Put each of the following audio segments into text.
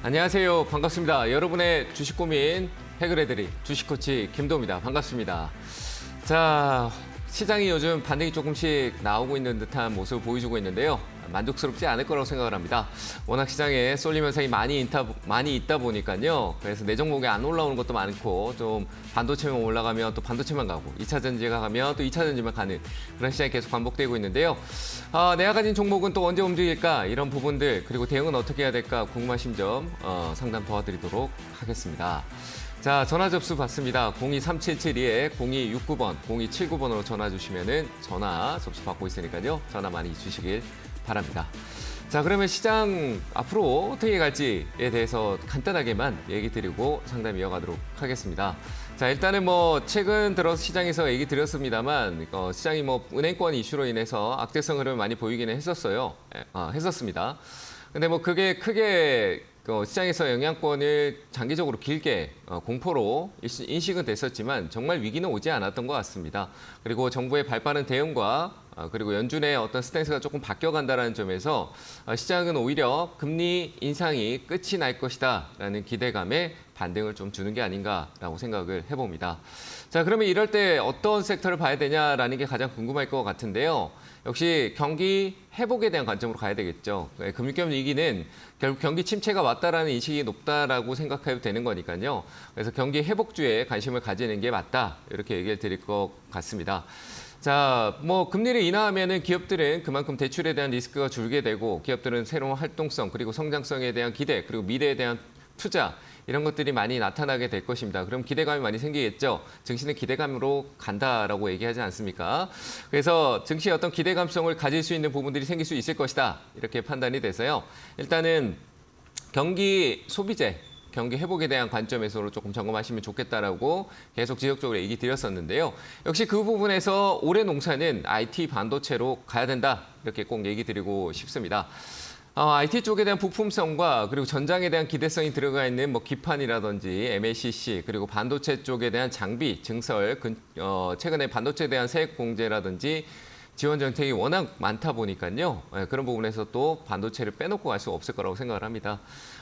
안녕하세요. 반갑습니다. 여러분의 주식 고민 해결해드릴 주식코치 김도우입니다. 반갑습니다. 자, 시장이 요즘 반등이 조금씩 나오고 있는 듯한 모습을 보여주고 있는데요. 만족스럽지 않을 거라고 생각을 합니다. 워낙 시장에 쏠림 현상이 많이 있다 보니까요. 그래서 내 종목에 안 올라오는 것도 많고 좀 반도체만 올라가면 또 반도체만 가고 2차 전지가 가면 또 2차 전지만 가는 그런 시장이 계속 반복되고 있는데요. 내가 가진 종목은 또 언제 움직일까? 이런 부분들 그리고 대응은 어떻게 해야 될까? 궁금하신 점 상담 도와드리도록 하겠습니다. 자, 전화 접수 받습니다. 02377-0269번, 0279번으로 전화 주시면은 전화 접수 받고 있으니까요. 전화 많이 주시길 바랍니다. 자, 그러면 시장 앞으로 어떻게 갈지에 대해서 간단하게만 얘기 드리고 상담 이어가도록 하겠습니다. 자, 일단은 최근 들어서 시장에서 얘기 드렸습니다만 시장이 은행권 이슈로 인해서 악재성 흐름을 많이 보이기는 했었습니다. 근데 그게 크게 시장에서 영향권을 장기적으로 길게 공포로 인식은 됐었지만 정말 위기는 오지 않았던 것 같습니다. 그리고 정부의 발빠른 대응과 그리고 연준의 어떤 스탠스가 조금 바뀌어간다는 점에서 시장은 오히려 금리 인상이 끝이 날 것이다라는 기대감에 반등을 좀 주는 게 아닌가라고 생각을 해봅니다. 자, 그러면 이럴 때 어떤 섹터를 봐야 되냐라는 게 가장 궁금할 것 같은데요. 역시 경기 회복에 대한 관점으로 가야 되겠죠. 금융권 위기는 결국 경기 침체가 왔다라는 인식이 높다라고 생각해도 되는 거니까요. 그래서 경기 회복주에 관심을 가지는 게 맞다. 이렇게 얘기를 드릴 것 같습니다. 자, 금리를 인하하면은 기업들은 그만큼 대출에 대한 리스크가 줄게 되고 기업들은 새로운 활동성 그리고 성장성에 대한 기대 그리고 미래에 대한 투자 이런 것들이 많이 나타나게 될 것입니다. 그럼 기대감이 많이 생기겠죠. 증시는 기대감으로 간다라고 얘기하지 않습니까? 그래서 증시에 어떤 기대감성을 가질 수 있는 부분들이 생길 수 있을 것이다. 이렇게 판단이 돼서요. 일단은 경기 소비재, 경기 회복에 대한 관점에서 조금 점검하시면 좋겠다라고 계속 지속적으로 얘기 드렸었는데요. 역시 그 부분에서 올해 농사는 IT 반도체로 가야 된다. 이렇게 꼭 얘기 드리고 싶습니다. IT 쪽에 대한 부품성과 그리고 전장에 대한 기대성이 들어가 있는 기판이라든지 MLCC 그리고 반도체 쪽에 대한 장비, 증설, 최근에 반도체에 대한 세액 공제라든지 지원 정책이 워낙 많다 보니까요. 그런 부분에서 또 반도체를 빼놓고 갈 수 없을 거라고 생각을 합니다.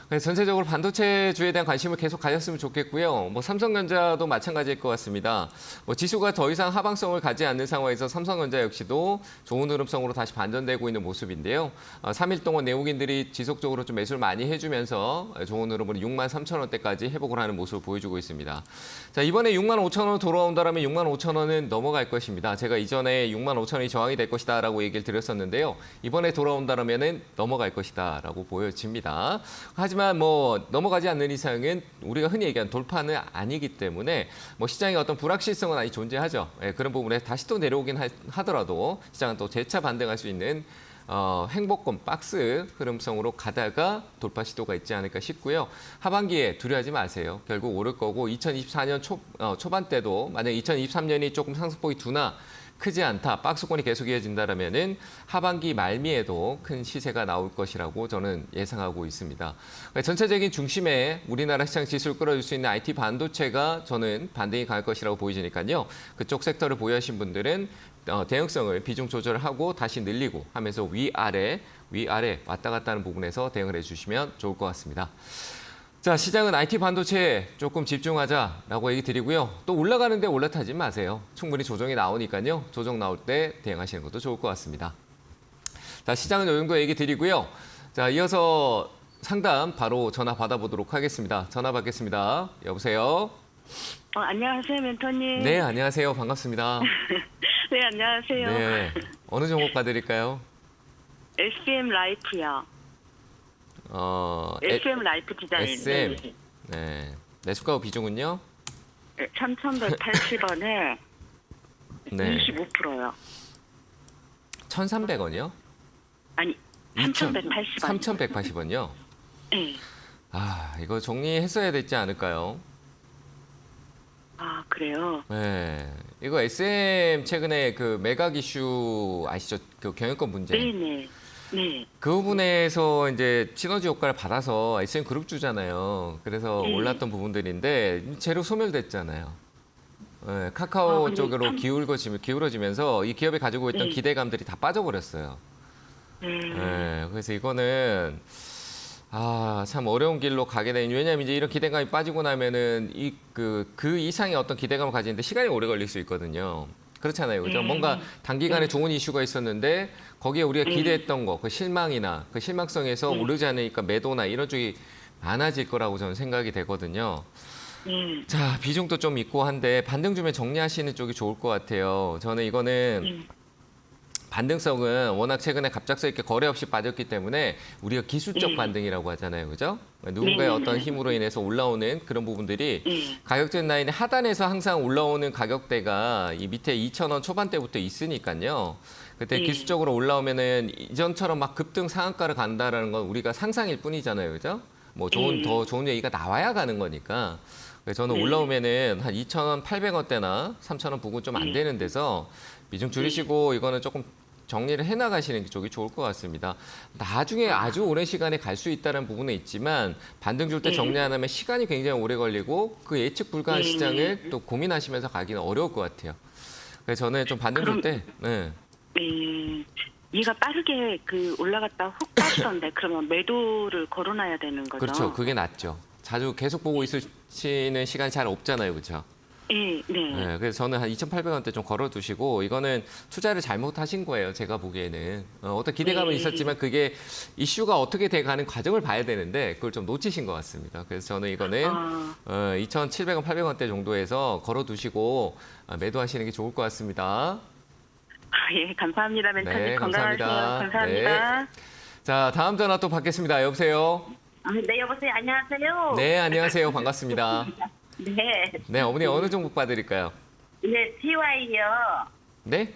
그래서 전체적으로 반도체주에 대한 관심을 계속 가졌으면 좋겠고요. 삼성전자도 마찬가지일 것 같습니다. 지수가 더 이상 하방성을 가지 않는 상황에서 삼성전자 역시도 좋은 흐름성으로 다시 반전되고 있는 모습인데요. 3일 동안 내국인들이 지속적으로 좀 매수를 많이 해주면서 좋은 흐름으로 63,000원대까지 회복을 하는 모습을 보여주고 있습니다. 자, 이번에 65,000원 돌아온다면 65,000원은 넘어갈 것입니다. 제가 이전에 65,000원이 저항이 될 것이다라고 얘기를 드렸었는데요. 이번에 돌아온다면은 넘어갈 것이다라고 보여집니다. 하지만 넘어가지 않는 이상은 우리가 흔히 얘기하는 돌파는 아니기 때문에 시장의 어떤 불확실성은 아직 존재하죠. 그런 부분에 다시 또 내려오긴 하더라도 시장은 또 재차 반등할 수 있는 행보권 박스 흐름성으로 가다가 돌파 시도가 있지 않을까 싶고요. 하반기에 두려워하지 마세요. 결국 오를 거고 2024년 초반 때도 만약 2023년이 조금 상승폭이 두나 크지 않다, 박스권이 계속 이어진다면은 하반기 말미에도 큰 시세가 나올 것이라고 저는 예상하고 있습니다. 전체적인 중심에 우리나라 시장 지수를 끌어줄 수 있는 IT 반도체가 저는 반등이 갈 것이라고 보이니까요. 그쪽 섹터를 보유하신 분들은 대응성을 비중 조절하고 다시 늘리고 하면서 위아래 왔다 갔다 하는 부분에서 대응을 해주시면 좋을 것 같습니다. 자, 시장은 IT 반도체에 조금 집중하자라고 얘기 드리고요. 또 올라가는데 올라타지 마세요. 충분히 조정이 나오니까요. 조정 나올 때 대응하시는 것도 좋을 것 같습니다. 자, 시장은 이 정도 얘기 드리고요. 자, 이어서 상담 바로 전화 받아보도록 하겠습니다. 전화 받겠습니다. 여보세요? 안녕하세요, 멘토님. 네, 안녕하세요. 반갑습니다. 네, 안녕하세요. 네, 어느 종목 봐드릴까요? SM 라이프요. SM 라이프 디자인. SM. 네. 매수가 비중은요? 3,180원에 네. 25%요. 1,300원이요? 아니, 3,180원. 3,180원이요? 네. 이거 정리했어야 됐지 않을까요? 그래요? 네. 이거 SM 최근에 그 매각 이슈 아시죠? 그 경영권 문제. 네네. 네. 그 부분에서 이제 시너지 효과를 받아서 SM 그룹주잖아요. 그래서 올랐던 부분들인데 재료 소멸됐잖아요. 네, 카카오 쪽으로 기울어지면서 이 기업이 가지고 있던 기대감들이 다 빠져버렸어요. 네, 그래서 이거는 참 어려운 길로 가게 되는, 왜냐하면 이제 이런 기대감이 빠지고 나면은 그 이상의 어떤 기대감을 가지는데 시간이 오래 걸릴 수 있거든요. 그렇잖아요. 그죠? 뭔가 단기간에 좋은 이슈가 있었는데 거기에 우리가 기대했던 거, 그 실망이나 그 실망성에서 오르지 않으니까 매도나 이런 쪽이 많아질 거라고 저는 생각이 되거든요. 자, 비중도 좀 있고 한데 반등 주면 정리하시는 쪽이 좋을 것 같아요. 저는 이거는 반등성은 워낙 최근에 갑작스럽게 이렇게 거래 없이 빠졌기 때문에 우리가 기술적 반등이라고 하잖아요. 그죠? 누군가의 어떤 힘으로 인해서 올라오는 그런 부분들이 가격적 라인의 하단에서 항상 올라오는 가격대가 이 밑에 2,000원 초반대부터 있으니까요. 그때 기술적으로 올라오면은 이전처럼 막 급등 상한가를 간다라는 건 우리가 상상일 뿐이잖아요. 그죠? 뭐 더 좋은 얘기가 나와야 가는 거니까. 그래서 저는 올라오면은 한 2,800원대나 3,000원 부근 좀 안 되는 데서 비중 줄이시고 이거는 조금 정리를 해나가시는 쪽이 좋을 것 같습니다. 나중에 아주 오랜 시간에 갈 수 있다는 부분은 있지만 반등 줄 때 정리 안 하면 시간이 굉장히 오래 걸리고 그 예측 불가한 시장을 또 고민하시면서 가기는 어려울 것 같아요. 그래서 저는 좀 반등 줄 때 얘가 빠르게 올라갔다 훅 빠지던데 그러면 매도를 걸어놔야 되는 거죠? 그렇죠. 그게 낫죠. 자주 계속 보고 있으시는 시간이 잘 없잖아요. 그렇죠? 네. 네, 그래서 저는 한 2,800원대 좀 걸어두시고 이거는 투자를 잘못하신 거예요. 제가 보기에는. 어떤 기대감은 있었지만 그게 이슈가 어떻게 돼가는 과정을 봐야 되는데 그걸 좀 놓치신 것 같습니다. 그래서 저는 이거는 2,700원, 800원대 정도에서 걸어두시고 매도하시는 게 좋을 것 같습니다. 예, 감사합니다. 멘토님 네, 건강하세요. 감사합니다. 네. 자, 다음 전화 또 받겠습니다. 여보세요? 네, 여보세요. 안녕하세요. 네, 안녕하세요. 반갑습니다. 네. 네, 어머니 어느 종목 봐드릴까요? 네, DY요. 네?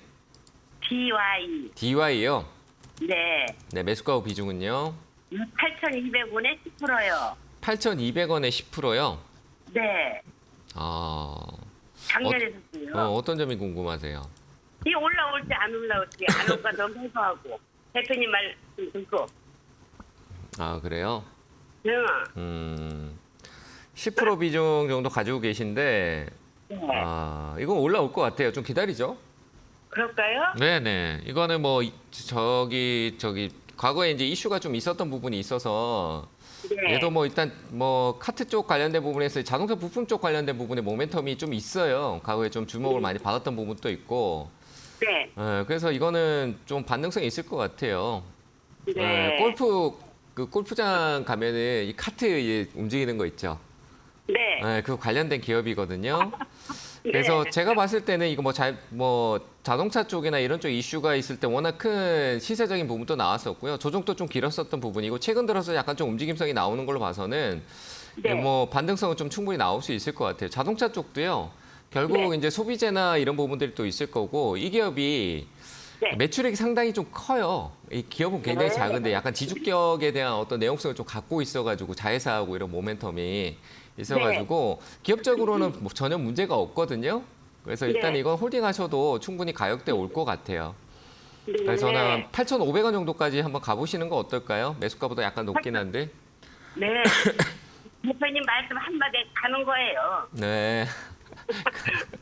DY. DY요? 네. 네, 매수가 비중은요? 8,200원에 10%요. 8,200원에 10%요? 네. 작년에 샀어요. 어떤 점이 궁금하세요? 이 올라올지 안 올라올지 안 올까 너무 해소하고 대표님 말 듣고. 그래요? 네. 10% 비중 정도 가지고 계신데, 네. 이건 올라올 것 같아요. 좀 기다리죠? 그럴까요? 네네. 이거는 뭐, 과거에 이제 이슈가 좀 있었던 부분이 있어서, 네. 얘도 뭐 일단 뭐 카트 쪽 관련된 부분에서 자동차 부품 쪽 관련된 부분에 모멘텀이 좀 있어요. 과거에 좀 주목을 많이 받았던 부분도 있고. 네. 그래서 이거는 좀 반등성이 있을 것 같아요. 네. 골프장 가면은 이 카트 움직이는 거 있죠. 네. 그 관련된 기업이거든요. 그래서 제가 봤을 때는 이거 뭐 자동차 쪽이나 이런 쪽 이슈가 있을 때 워낙 큰 시세적인 부분도 나왔었고요. 조정도 좀 길었었던 부분이고 최근 들어서 약간 좀 움직임성이 나오는 걸로 봐서는 네. 뭐 반등성은 좀 충분히 나올 수 있을 것 같아요. 자동차 쪽도요. 결국 이제 소비재나 이런 부분들이 또 있을 거고 이 기업이 네. 매출액이 상당히 좀 커요. 이 기업은 굉장히 작은데 약간 지주격에 대한 어떤 내용성을 좀 갖고 있어가지고 자회사하고 이런 모멘텀이 있어가지고 기업적으로는 뭐 전혀 문제가 없거든요. 그래서 일단 이건 홀딩하셔도 충분히 가격대 올 것 같아요. 그래서 저는 8,500원 정도까지 한번 가보시는 거 어떨까요? 매수가보다 약간 높긴 한데. 네. 대표님 말씀 한마디 가는 거예요. 네.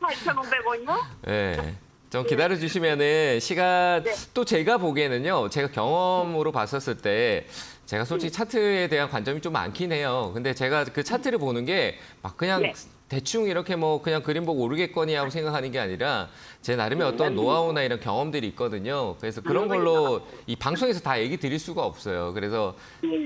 8,500원이요? 네. 좀 기다려주시면은 시간, 네. 또 제가 보기에는요, 제가 경험으로 봤었을 때, 제가 솔직히 차트에 대한 관점이 좀 많긴 해요. 근데 제가 그 차트를 보는 게 막 그냥 네. 대충 이렇게 뭐 그냥 그림 보고 오르겠거니 하고 생각하는 게 아니라 제 나름의 어떤 노하우나 이런 경험들이 있거든요. 그래서 그런 걸로 이 방송에서 다 얘기 드릴 수가 없어요. 그래서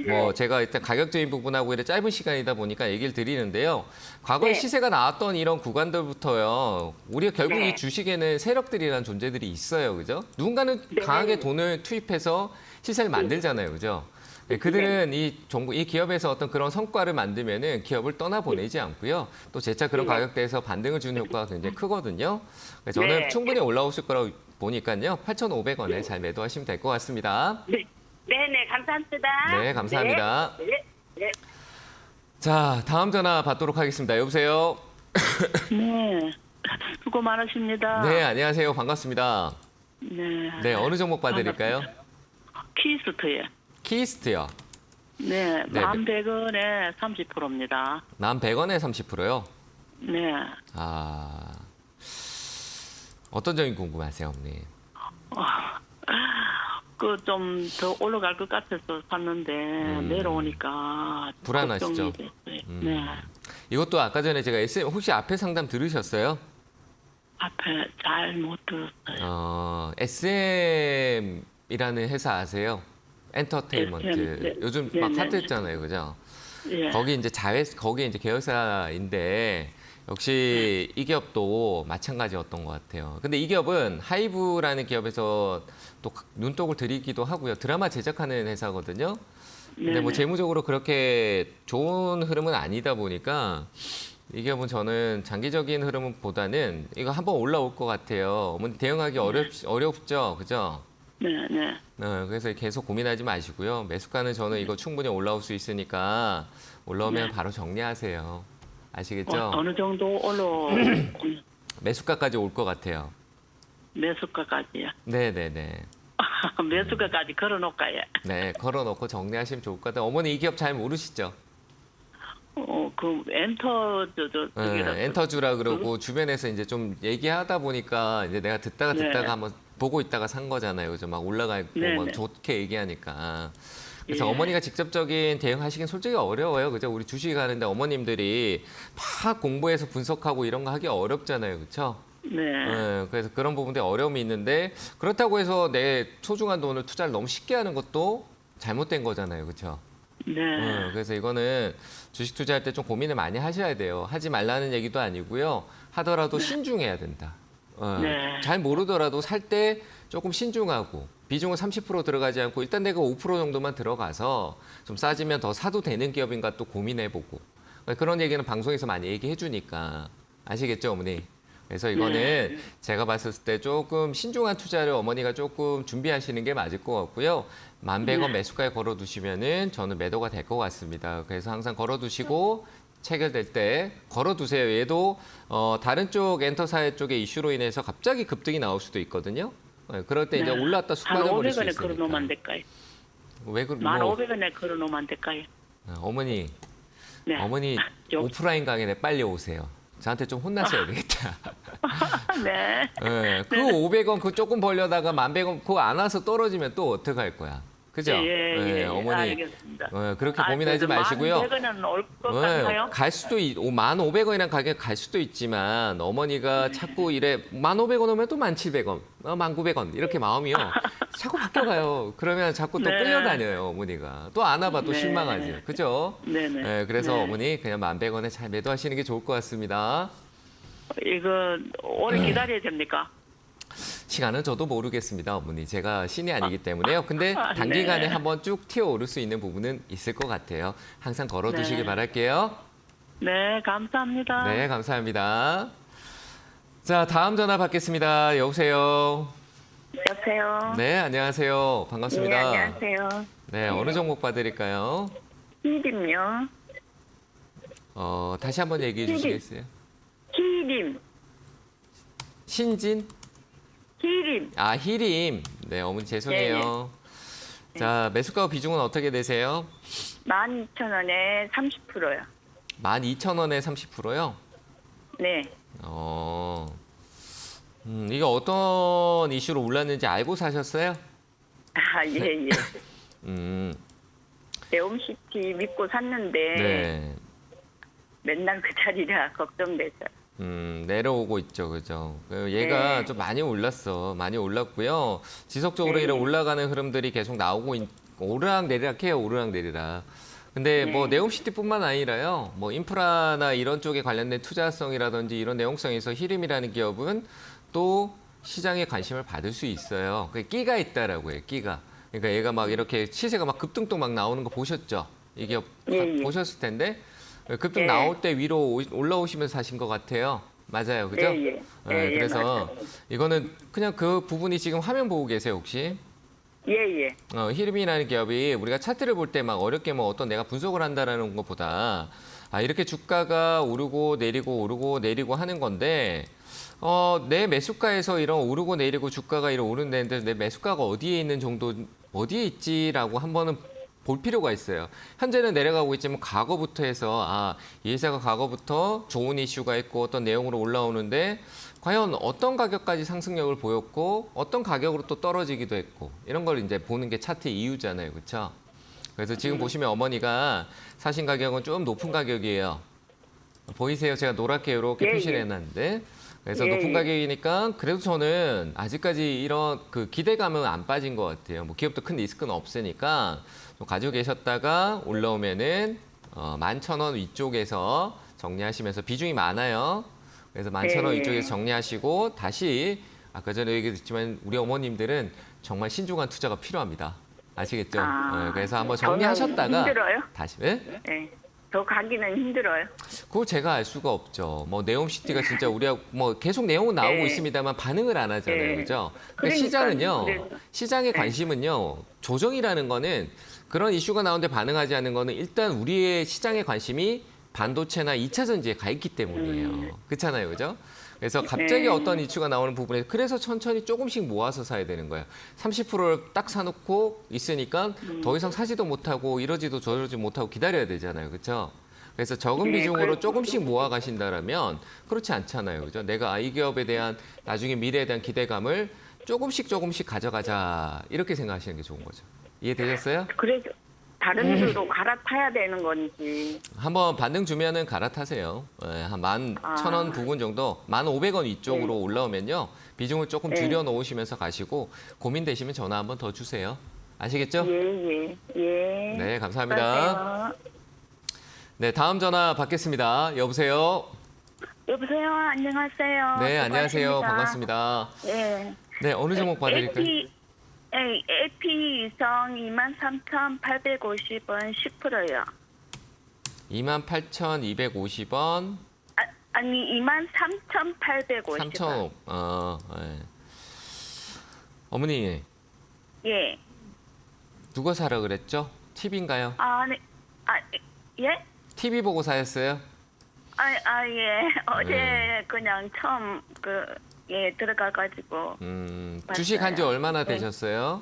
뭐 제가 일단 가격적인 부분하고 이렇게 짧은 시간이다 보니까 얘기를 드리는데요. 과거에 네. 시세가 나왔던 이런 구간들부터요. 우리가 결국 네. 이 주식에는 세력들이라는 존재들이 있어요. 그죠? 누군가는 강하게 돈을 투입해서 시세를 만들잖아요. 그죠? 네, 그들은 이 기업에서 어떤 그런 성과를 만들면은 기업을 떠나보내지 않고요. 또 재차 그런 가격대에서 반등을 주는 효과가 굉장히 크거든요. 그래서 저는 네. 충분히 올라오실 거라고 보니까요. 8,500원에 잘 매도하시면 될 것 같습니다. 네. 네, 감사합니다. 네, 감사합니다. 네. 네. 자, 다음 전화 받도록 하겠습니다. 여보세요? 네, 수고 많으십니다. 네, 안녕하세요. 반갑습니다. 네, 네, 어느 종목 봐드릴까요? 키스트에. 키스트요. 네, 네. 11,100원에 30%입니다. 남 100원에 30%요? 네, 어떤 점이 궁금하세요, 어머니? 그 좀 더 올라갈 것 같아서 샀는데 내려오니까 불안하시죠? 걱정이 됐어요. 네. 이것도 아까 전에 제가 SM 혹시 앞에 상담 들으셨어요? 앞에 잘 못 들었어요. SM이라는 회사 아세요? 엔터테인먼트. SM, 네. 요즘 네, 막 네. 핫했잖아요, 그죠? 예. 거기 이제 거기 이제 계열사인데 역시 이 기업도 마찬가지였던 것 같아요. 근데 이 기업은 하이브라는 기업에서 또 눈독을 들이기도 하고요. 드라마 제작하는 회사거든요. 근데 뭐 네네. 재무적으로 그렇게 좋은 흐름은 아니다 보니까 이 기업은 저는 장기적인 흐름보다는 이거 한번 올라올 것 같아요. 어머니 대응하기 어렵죠, 그죠? 네, 네. 그래서 계속 고민하지 마시고요. 매수가는 저는 이거 충분히 올라올 수 있으니까 올라오면 네. 바로 정리하세요. 아시겠죠? 어느 정도 매수가까지 올 것 같아요. 매수가까지요. 네네네. 매수가까지 걸어놓을까요? 네, 걸어놓고 정리하시면 좋을 것 같아요. 어머니 이 기업 잘 모르시죠? 그 엔터 네, 엔터주라 그러고 주변에서 이제 좀 얘기하다 보니까 이제 내가 듣다가 네. 한번 보고 있다가 산 거잖아요. 그죠? 막 올라가고 네, 뭐 네. 좋게 얘기하니까. 그래서 예. 어머니가 직접적인 대응하시긴 솔직히 어려워요. 그죠? 우리 주식 하는데 어머님들이 막 공부해서 분석하고 이런 거 하기 어렵잖아요. 그렇죠? 네. 그래서 그런 부분들이 어려움이 있는데 그렇다고 해서 내 소중한 돈을 투자를 너무 쉽게 하는 것도 잘못된 거잖아요. 그렇죠? 네. 그래서 이거는 주식 투자할 때 좀 고민을 많이 하셔야 돼요. 하지 말라는 얘기도 아니고요. 하더라도 신중해야 된다. 네. 잘 모르더라도 살 때 조금 신중하고 비중은 30% 들어가지 않고 일단 내가 5% 정도만 들어가서 좀 싸지면 더 사도 되는 기업인가 또 고민해보고 그런 얘기는 방송에서 많이 얘기해 주니까 아시겠죠, 어머니? 그래서 이거는 제가 봤을 때 조금 신중한 투자를 어머니가 조금 준비하시는 게 맞을 것 같고요. 11,100원 매수가에 걸어두시면은 저는 매도가 될 것 같습니다. 그래서 항상 걸어두시고 체결될 때 걸어두세요. 얘도 다른 쪽 엔터사회 쪽의 이슈로 인해서 갑자기 급등이 나올 수도 있거든요. 그럴 때 이제 올랐다 쑥 빠져버릴 수 1,500원에 걸어놓으면 안 있으니까. 될까요? 왜 그? 1,500원에 걸어놓으면 안 될까요? 어머니, 네. 어머니 요- 오프라인 강연에 빨리 오세요. 저한테 좀 혼나셔야 되겠다. 네. 그 500원 그 조금 벌려다가 11,100원 그거 안 와서 떨어지면 또 어떡할 거야. 그죠? 예, 어머니 알겠습니다. 그렇게 고민하지 마시고요. 1,100원은 올 것 같아요? 갈 수도 1,500원이란 가격 갈 수도 있지만 어머니가 자꾸 이래 1,500원 오면 또 1,700원, 1,900원 이렇게 마음이요. 자꾸 바뀌어가요. 그러면 자꾸 또 네. 끌려다녀요 어머니가. 또 안 와봐 또 네. 실망하지. 그죠? 네네. 그래서 네. 어머니 그냥 1,100원에 잘 매도하시는 게 좋을 것 같습니다. 이거 오래 기다려야 됩니까? 시간은 저도 모르겠습니다, 어머니. 제가 신이 아니기 때문에요. 근데 네. 단기간에 한번 쭉 튀어오를 수 있는 부분은 있을 것 같아요. 항상 걸어두시길 네. 바랄게요. 네, 감사합니다. 네, 감사합니다. 자, 다음 전화 받겠습니다. 여보세요. 여보세요. 네, 안녕하세요. 반갑습니다. 네, 안녕하세요. 네, 어느 종목 봐드릴까요? 히림요. 다시 한번 얘기해 주시겠어요? 히림. 신진? 히림. 아, 히림. 네, 어머니 죄송해요. 자, 매수가 비중은 어떻게 되세요? 12,000원에 30%요. 12,000원에 30%요? 네. 이거 어떤 이슈로 올랐는지 알고 사셨어요? 아, 예, 예. 음, 네옴시티 믿고 샀는데 네. 맨날 그 자리라 걱정돼서. 내려오고 있죠, 그죠? 얘가 네. 좀 많이 올랐어. 많이 올랐고요. 지속적으로 네. 이런 올라가는 흐름들이 계속 나오고 오르락 내리락 해요, 오르락 내리락. 근데 뭐 네. 네옴시티뿐만 아니라요. 뭐 인프라나 이런 쪽에 관련된 투자성이라든지 이런 내용성에서 히림이라는 기업은 또 시장에 관심을 받을 수 있어요. 그 끼가 있다라고 해요, 끼가. 그러니까 얘가 막 이렇게 시세가 막 급등도 막 나오는 거 보셨죠? 이 기업 예, 예. 보셨을 텐데 급등 예. 나올 때 위로 올라오시면서 사신 것 같아요. 맞아요, 그죠? 예, 예. 예, 예, 그래서 맞아요. 이거는 그냥 그 부분이 지금 화면 보고 계세요, 혹시? 예, 예. 히름이라는 기업이 우리가 차트를 볼 때 막 어렵게 뭐 어떤 내가 분석을 한다라는 것보다 이렇게 주가가 오르고 내리고 하는 건데 내 매수가에서 이런 오르고 내리고 주가가 이런 오르는데 내 매수가가 어디에 있지라고 한번은 볼 필요가 있어요. 현재는 내려가고 있지만 과거부터 해서 이 회사가 과거부터 좋은 이슈가 있고 어떤 내용으로 올라오는데 과연 어떤 가격까지 상승력을 보였고 어떤 가격으로 또 떨어지기도 했고 이런 걸 이제 보는 게 차트의 이유잖아요. 그렇죠? 그래서 지금 보시면 어머니가 사신 가격은 좀 높은 가격이에요. 보이세요? 제가 노랗게 이렇게 예, 표시를 예. 해놨는데 그래서 예, 높은 예. 가격이니까 그래도 저는 아직까지 이런 그 기대감은 안 빠진 것 같아요. 뭐 기업도 큰 리스크는 없으니까 좀 가지고 계셨다가 올라오면은 11,000원 위쪽에서 정리하시면서 비중이 많아요. 그래서 11,000원 예, 예. 위쪽에서 정리하시고 다시 아까 전에 얘기했지만 우리 어머님들은 정말 신중한 투자가 필요합니다. 아시겠죠? 아, 네, 그래서 한번 저는 정리하셨다가 힘들어요? 다시 네? 네. 더 가기는 힘들어요. 그거 제가 알 수가 없죠. 뭐 네옴시티가 진짜 우리가 뭐 계속 내용은 나오고 네. 있습니다만 반응을 안 하잖아요, 네. 그죠? 그러니까 그러니까요. 시장은요, 그래서. 시장의 관심은요, 조정이라는 거는 그런 이슈가 나오는데 반응하지 않는 거는 일단 우리의 시장의 관심이 반도체나 2차 전지에 가 있기 때문이에요. 그렇잖아요, 그죠? 그래서 갑자기 네. 어떤 이슈가 나오는 부분에 그래서 천천히 조금씩 모아서 사야 되는 거예요. 30%를 딱 사놓고 있으니까 더 이상 사지도 못하고 이러지도 저러지 못하고 기다려야 되잖아요. 그렇죠? 그래서 적은 네, 비중으로 그래서 조금씩 모아 가신다라면 그렇지 않잖아요. 그죠? 내가 이 기업에 대한 나중에 미래에 대한 기대감을 조금씩 가져가자. 이렇게 생각하시는 게 좋은 거죠. 이해되셨어요? 그래서 다른 데로 갈아타야 되는 건지. 한번 반등 주면은 갈아타세요. 예, 한 11,000원 부근 정도, 1,500원 위쪽으로 올라오면요. 비중을 조금 네. 줄여 놓으시면서 가시고 고민되시면 전화 한번 더 주세요. 아시겠죠? 예. 네, 감사합니다. 감사해요. 네, 다음 전화 받겠습니다. 여보세요? 여보세요. 안녕하세요. 네, 안녕하세요. 수고하십니다. 반갑습니다. 예. 네, 어느 종목 봐드릴까요? AP 이성 23,850원 10%요. 28,250원, 아니 23,850원. 3,000원. 예. 어머니, 예. 누가 사라 그랬죠? TV인가요? 아, 네. 아, 예? TV 보고 사셨어요? 예. 어제 네. 그냥 처음 들어가가지고. 주식 한지 얼마나 네. 되셨어요?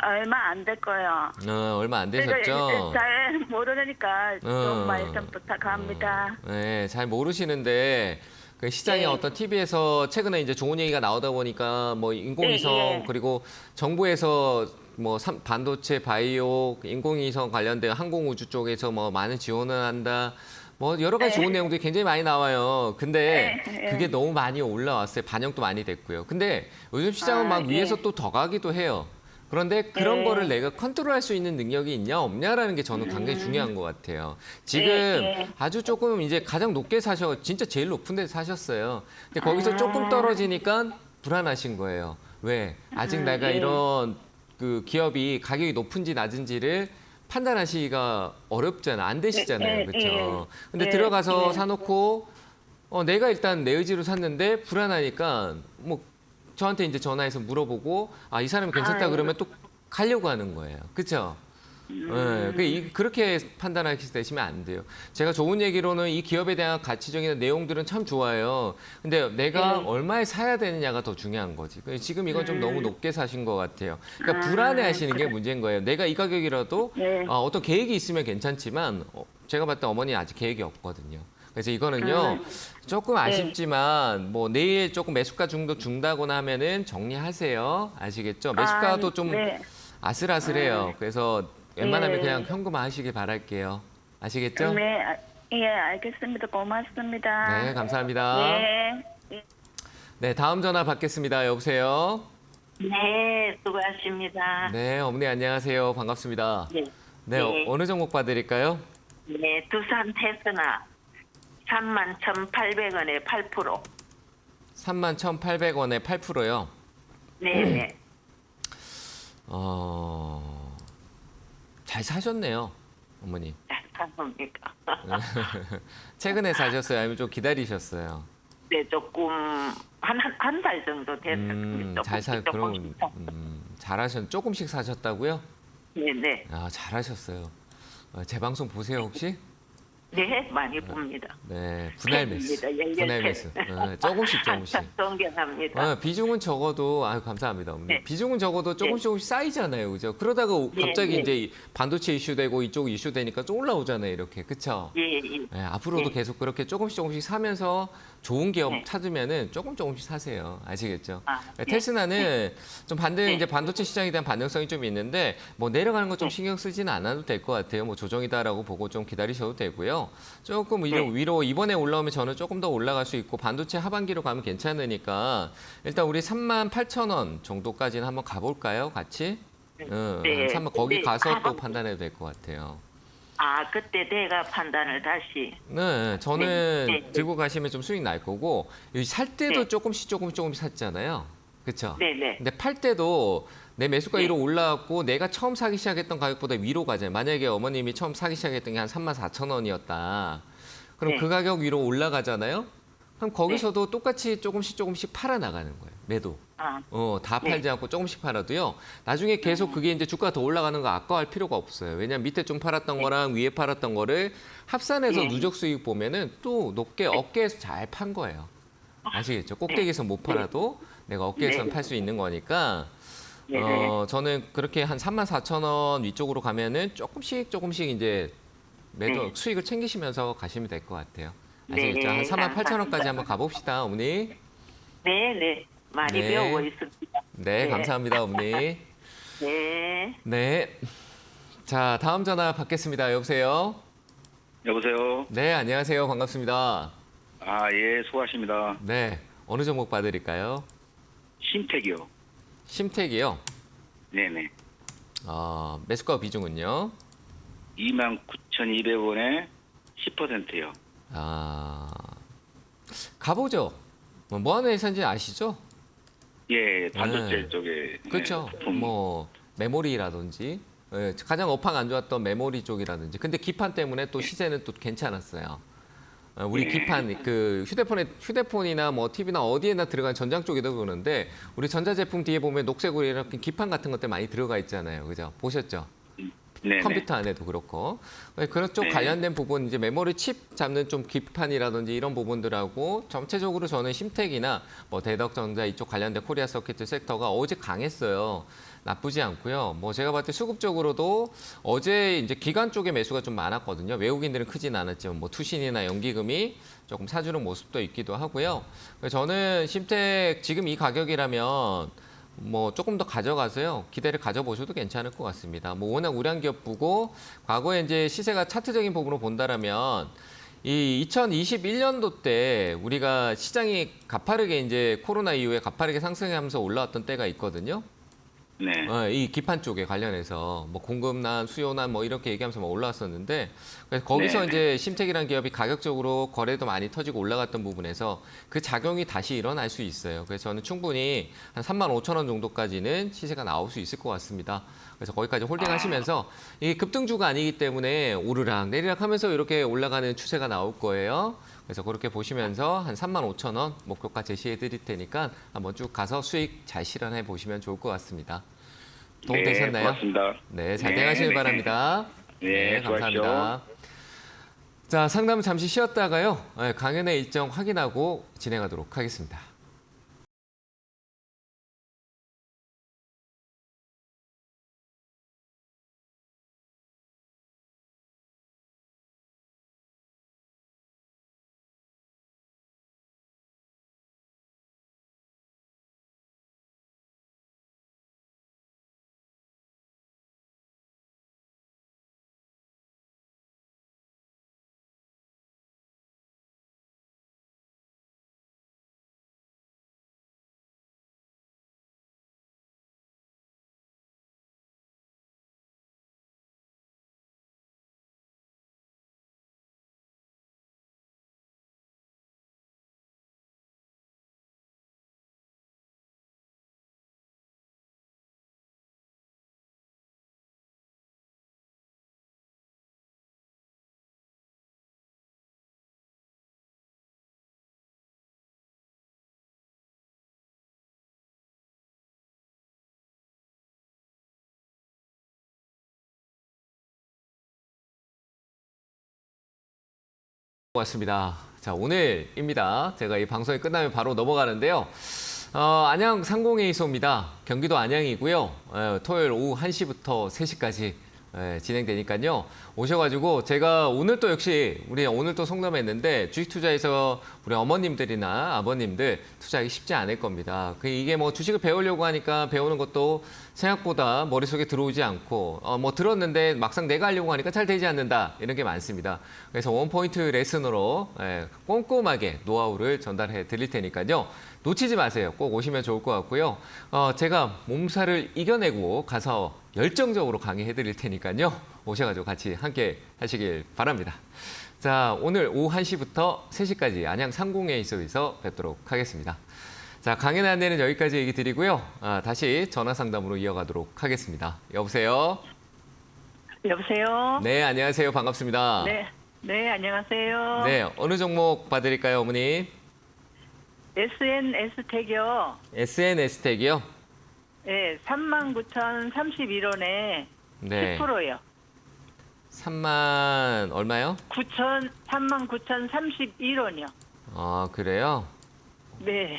얼마 안 될 거예요. 얼마 안 그래서 되셨죠? 잘 모르니까 좀 말씀 부탁합니다. 네, 잘 모르시는데 그 시장에 네. 어떤 TV에서 최근에 이제 좋은 얘기가 나오다 보니까 뭐 인공위성 네. 그리고 정부에서 뭐 반도체, 바이오, 인공위성 관련된 항공우주 쪽에서 뭐 많은 지원을 한다. 뭐 여러 가지 좋은 내용들이 굉장히 많이 나와요. 근데 네. 그게 너무 많이 올라왔어요. 반영도 많이 됐고요. 근데 요즘 시장은 막 네. 위에서 또 더 가기도 해요. 그런데 그런 거를 내가 컨트롤할 수 있는 능력이 있냐 없냐라는 게 저는 굉장히 중요한 것 같아요. 지금 네. 아주 조금 이제 가장 높게 진짜 제일 높은 데 사셨어요. 근데 거기서 조금 떨어지니까 불안하신 거예요. 왜? 아직 내가 이런 그 기업이 가격이 높은지 낮은지를 판단하시기가 어렵잖아. 안 되시잖아요. 그렇죠? 근데 들어가서 사놓고 내가 일단 내 의지로 샀는데 불안하니까 뭐 저한테 이제 전화해서 물어보고 이 사람이 괜찮다 그러면 또 가려고 하는 거예요. 그렇죠? 그렇게 판단하시면 안 돼요. 제가 좋은 얘기로는 이 기업에 대한 가치적인 내용들은 참 좋아요. 근데 내가 얼마에 사야 되느냐가 더 중요한 거지. 지금 이건 좀 너무 높게 사신 것 같아요. 그러니까 불안해하시는 게 문제인 거예요. 내가 이 가격이라도 네. 어떤 계획이 있으면 괜찮지만 제가 봤을 때 어머니 아직 계획이 없거든요. 그래서 이거는요 조금 아쉽지만 뭐 내일 조금 매수가 정도 준다거나 하면은 정리하세요. 아시겠죠? 매수가도 좀 네. 아슬아슬해요. 그래서 웬만하면 네. 그냥 현금화 하시길 바랄게요. 아시겠죠? 네, 알겠습니다. 고맙습니다. 네, 감사합니다. 네. 네, 다음 전화 받겠습니다. 여보세요? 네, 수고하십니다. 네, 어머니 안녕하세요. 반갑습니다. 네. 네, 네. 어느 종목 봐드릴까요? 네, 두산 테스나 31,800원에 8%. 31,800원에 8%요. 네. 잘 사셨네요, 어머니. 감사합니다. 최근에 사셨어요? 아니면 좀 기다리셨어요? 네, 조금 한 달 정도 됐습니다. 그럼 조금씩 사셨다고요? 네. 잘하셨어요. 제 방송 보세요 혹시? 네, 많이 봅니다. 네, 분할 매수. 팬입니다. 분할 열렬 매수. 조금씩 조금씩. 참 존경합니다. 비중은 적어도 아유 감사합니다 어머니. 네. 비중은 적어도 조금씩 조금씩 쌓이잖아요, 그죠? 그러다가 네, 갑자기 네. 이제 이 반도체 이슈되고 이쪽 이슈되니까 좀 올라오잖아요, 이렇게, 그렇죠? 예, 예. 네, 앞으로도 네. 계속 그렇게 조금씩 조금씩 사면서 좋은 기업 네. 찾으면은 조금씩 사세요, 아시겠죠? 아, 네. 테스라는 좀 네. 이제 반도체 시장에 대한 반등성이 좀 있는데 뭐 내려가는 거 좀 신경 쓰지는 않아도 될 것 같아요. 뭐 조정이다라고 보고 좀 기다리셔도 되고요. 조금 위로 이번에 올라오면 저는 조금 더 올라갈 수 있고 반도체 하반기로 가면 괜찮으니까 일단 우리 38,000원 정도까지는 한번 가볼까요, 같이? 네. 한 3만 거기 네. 가서 또 판단해도 될 것 같아요. 아, 그때 내가 판단을 다시. 네, 저는 네, 네. 들고 가시면 좀 수익 날 거고 여기 살 때도 네. 조금씩 샀잖아요. 그렇죠? 네, 네. 근데 팔 때도 내 매수가 네. 위로 올라왔고 내가 처음 사기 시작했던 가격보다 위로 가잖아요. 만약에 어머님이 처음 사기 시작했던 게 한 34,000원이었다. 그럼 네. 그 가격 위로 올라가잖아요. 그럼 거기서도 똑같이 조금씩 팔아 나가는 거예요. 매도. 아, 다 네. 팔지 않고 조금씩 팔아도요. 나중에 계속 그게 이제 주가가 더 올라가는 거 아까워할 필요가 없어요. 왜냐면 밑에 좀 팔았던 거랑 위에 팔았던 거를 합산해서 네. 누적 수익 보면은 또 높게 어깨에서 잘 판 거예요. 아시겠죠? 꼭대기에서 못 팔아도 내가 어깨에서는 네. 팔 수 있는 거니까 네. 저는 그렇게 한 34,000원 위쪽으로 가면은 조금씩 이제 매도 네. 수익을 챙기시면서 가시면 될 것 같아요. 네, 아시겠죠? 한 38,000원까지 감사합니다. 한번 가봅시다, 어머니. 네, 네. 많이 네. 배우고 있습니다. 네, 네. 감사합니다, 어머니. 네. 네. 자, 다음 전화 받겠습니다. 여보세요? 여보세요. 네, 안녕하세요. 반갑습니다. 아, 예, 수고하십니다. 네, 어느 종목 봐드릴까요? 신택이요. 심택이요. 네네. 매수가 비중은요? 29,200원에 10%요. 가보죠. 뭐 하는 회사인지 아시죠? 예, 반도체 네. 쪽에. 그렇죠. 네, 부품. 뭐 메모리라든지 가장 업황 안 좋았던 메모리 쪽이라든지. 근데 기판 때문에 또 시세는 또 괜찮았어요. 우리 네. 기판 그 휴대폰이나 뭐 TV나 어디에나 들어간 전장 쪽에도 그러는데 우리 전자제품 뒤에 보면 녹색으로 이렇게 기판 같은 것들 많이 들어가 있잖아요. 그죠? 보셨죠? 네네. 컴퓨터 안에도 그렇고 그런 쪽 네. 관련된 부분 이제 메모리 칩 잡는 좀 기판이라든지 이런 부분들하고 전체적으로 저는 심텍이나 뭐 대덕전자 이쪽 관련된 코리아 서킷 섹터가 어제 강했어요. 나쁘지 않고요. 뭐 제가 봤을 때 수급적으로도 어제 이제 기관 쪽에 매수가 좀 많았거든요. 외국인들은 크진 않았지만 뭐 투신이나 연기금이 조금 사주는 모습도 있기도 하고요. 그래서 저는 심텍 지금 이 가격이라면 뭐 조금 더 가져가서요. 기대를 가져보셔도 괜찮을 것 같습니다. 뭐 워낙 우량 기업부고 과거에 이제 시세가 차트적인 부분으로 본다라면 이 2021년도 때 우리가 시장이 가파르게 이제 코로나 이후에 가파르게 상승하면서 올라왔던 때가 있거든요. 네. 이 기판 쪽에 관련해서 뭐 공급난, 수요난 뭐 이렇게 얘기하면서 막 올라왔었는데 그래서 거기서 네. 이제 심텍이라는 기업이 가격적으로 거래도 많이 터지고 올라갔던 부분에서 그 작용이 다시 일어날 수 있어요. 그래서 저는 충분히 한 35,000원 정도까지는 시세가 나올 수 있을 것 같습니다. 그래서 거기까지 홀딩하시면서 이게 급등주가 아니기 때문에 오르락 내리락 하면서 이렇게 올라가는 추세가 나올 거예요. 그래서 그렇게 보시면서 한 35,000원 목표가 제시해 드릴 테니까 한번 쭉 가서 수익 잘 실현해 보시면 좋을 것 같습니다. 도움 네, 되셨나요? 고맙습니다. 네, 잘 네, 되가시길 네. 바랍니다. 네, 감사합니다. 자, 상담 잠시 쉬었다가요. 강연의 일정 확인하고 진행하도록 하겠습니다. 고맙습니다. 자, 오늘입니다. 제가 이 방송이 끝나면 바로 넘어가는데요. 안양 상공회의소입니다. 경기도 안양이고요. 토요일 오후 1시부터 3시까지 진행되니까요. 오셔가지고 제가 오늘 또 역시 우리 오늘 또 송담했는데 주식 투자에서 우리 어머님들이나 아버님들 투자하기 쉽지 않을 겁니다. 이게 뭐 주식을 배우려고 하니까 배우는 것도 생각보다 머릿속에 들어오지 않고 뭐 들었는데 막상 내가 하려고 하니까 잘 되지 않는다 이런 게 많습니다. 그래서 원포인트 레슨으로 꼼꼼하게 노하우를 전달해 드릴 테니까요. 놓치지 마세요. 꼭 오시면 좋을 것 같고요. 제가 몸살을 이겨내고 가서 열정적으로 강의해 드릴 테니까요. 오셔가지고 같이 함께 하시길 바랍니다. 자, 오늘 오후 1시부터 3시까지 안양 상공회의소에서 뵙도록 하겠습니다. 자, 강연 안내는 여기까지 얘기 드리고요. 다시 전화 상담으로 이어가도록 하겠습니다. 여보세요? 여보세요? 네, 안녕하세요. 반갑습니다. 네. 네, 안녕하세요. 네, 어느 종목 봐드릴까요, 어머니? SNS택이요. SNS택이요? 네, 39,031원에 네. 10%요. 3만 얼마요? 39,031원이요. 아, 그래요? 네.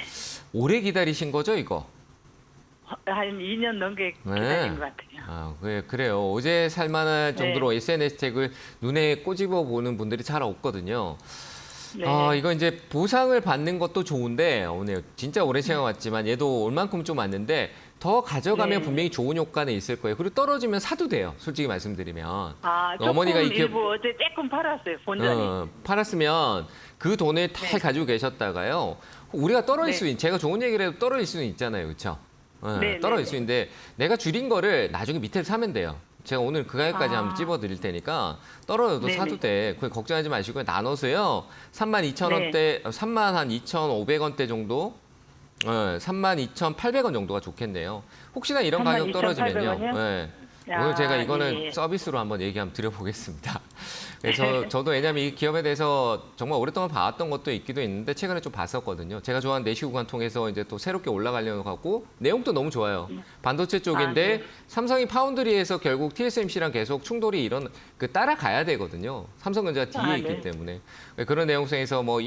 오래 기다리신 거죠, 이거? 한 2년 넘게 기다린 것 같아요. 그래요. 어제 살만할 네. 정도로 SNS택을 눈에 꼬집어 보는 분들이 잘 없거든요. 네. 이거 이제 보상을 받는 것도 좋은데 오늘 진짜 오랜 시간 왔지만 얘도 올만큼 좀 왔는데 더 가져가면 네. 분명히 좋은 효과는 있을 거예요. 그리고 떨어지면 사도 돼요. 솔직히 말씀드리면. 조금 어머니가 이 기업- 일부 어제 조금 팔았어요. 본전이. 팔았으면 그 돈을 다 네. 가지고 계셨다가요. 우리가 떨어질 네. 수 있는, 제가 좋은 얘기를 해도 떨어질 수는 있잖아요. 그렇죠? 네, 떨어질 네, 수 있는데 내가 줄인 거를 나중에 밑에 사면 돼요. 제가 오늘 그 가격까지 한번 찝어 드릴 테니까 떨어져도 네네. 사도 돼. 그냥 걱정하지 마시고 나눠서요. 32,000원대, 32,500원대 정도? 32,800원 정도가 좋겠네요. 혹시나 이런 가격 32,800 떨어지면요. 원이요? 네. 야, 오늘 제가 이거는 예. 서비스로 한번 얘기 한번 드려보겠습니다. 그래서 저도 왜냐하면 이 기업에 대해서 정말 오랫동안 봐왔던 것도 있기도 있는데 최근에 좀 봤었거든요. 제가 좋아하는 내시 구간 통해서 이제 또 새롭게 올라가려고 하고 내용도 너무 좋아요. 반도체 쪽인데 네. 삼성이 파운드리에서 결국 TSMC랑 계속 충돌이 따라가야 되거든요. 삼성전자가 뒤에 있기 네. 때문에 그런 내용성에서 뭐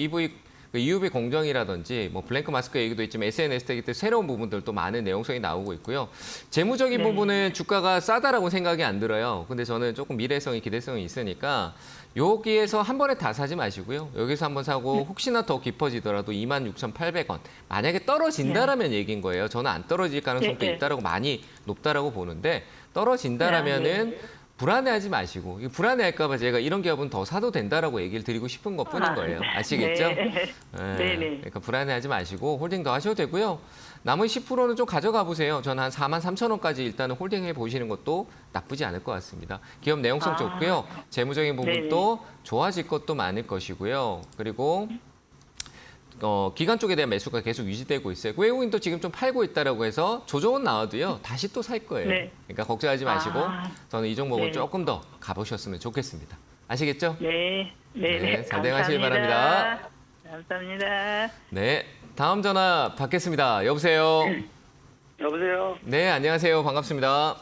EUV 공정이라든지 뭐 블랭크 마스크 얘기도 있지만 SNS 되기 때문에 새로운 부분들도 많은 내용성이 나오고 있고요. 재무적인 네. 부분은 주가가 싸다라고 생각이 안 들어요. 근데 저는 조금 미래성이 기대성이 있으니까 여기에서 한 번에 다 사지 마시고요. 여기서 한번 사고 혹시나 더 깊어지더라도 26,800원. 만약에 떨어진다라면 얘기인 거예요. 저는 안 떨어질 가능성도 네. 있다라고 많이 높다라고 보는데 떨어진다라면은 불안해하지 마시고 불안해할까 봐 제가 이런 기업은 더 사도 된다라고 얘기를 드리고 싶은 것뿐인 거예요. 아시겠죠? 네. 네네. 그러니까 불안해하지 마시고 홀딩 더 하셔도 되고요. 나머지 10%는 좀 가져가 보세요. 저는 한 43,000원까지 일단은 홀딩해 보시는 것도 나쁘지 않을 것 같습니다. 기업 내용성 좋고요. 재무적인 부분도 좋아질 것도 많을 것이고요. 그리고 기관 쪽에 대한 매수가 계속 유지되고 있어요. 외국인도 지금 좀 팔고 있다라고 해서 조정은 나와도요. 다시 또 살 거예요. 네. 그러니까 걱정하지 마시고 저는 이 종목은 네. 조금 더 가보셨으면 좋겠습니다. 아시겠죠? 네. 네, 네. 잘 대응하시길 감사합니다. 감사합니다. 네, 다음 전화 받겠습니다. 여보세요? 여보세요? 네, 안녕하세요. 반갑습니다.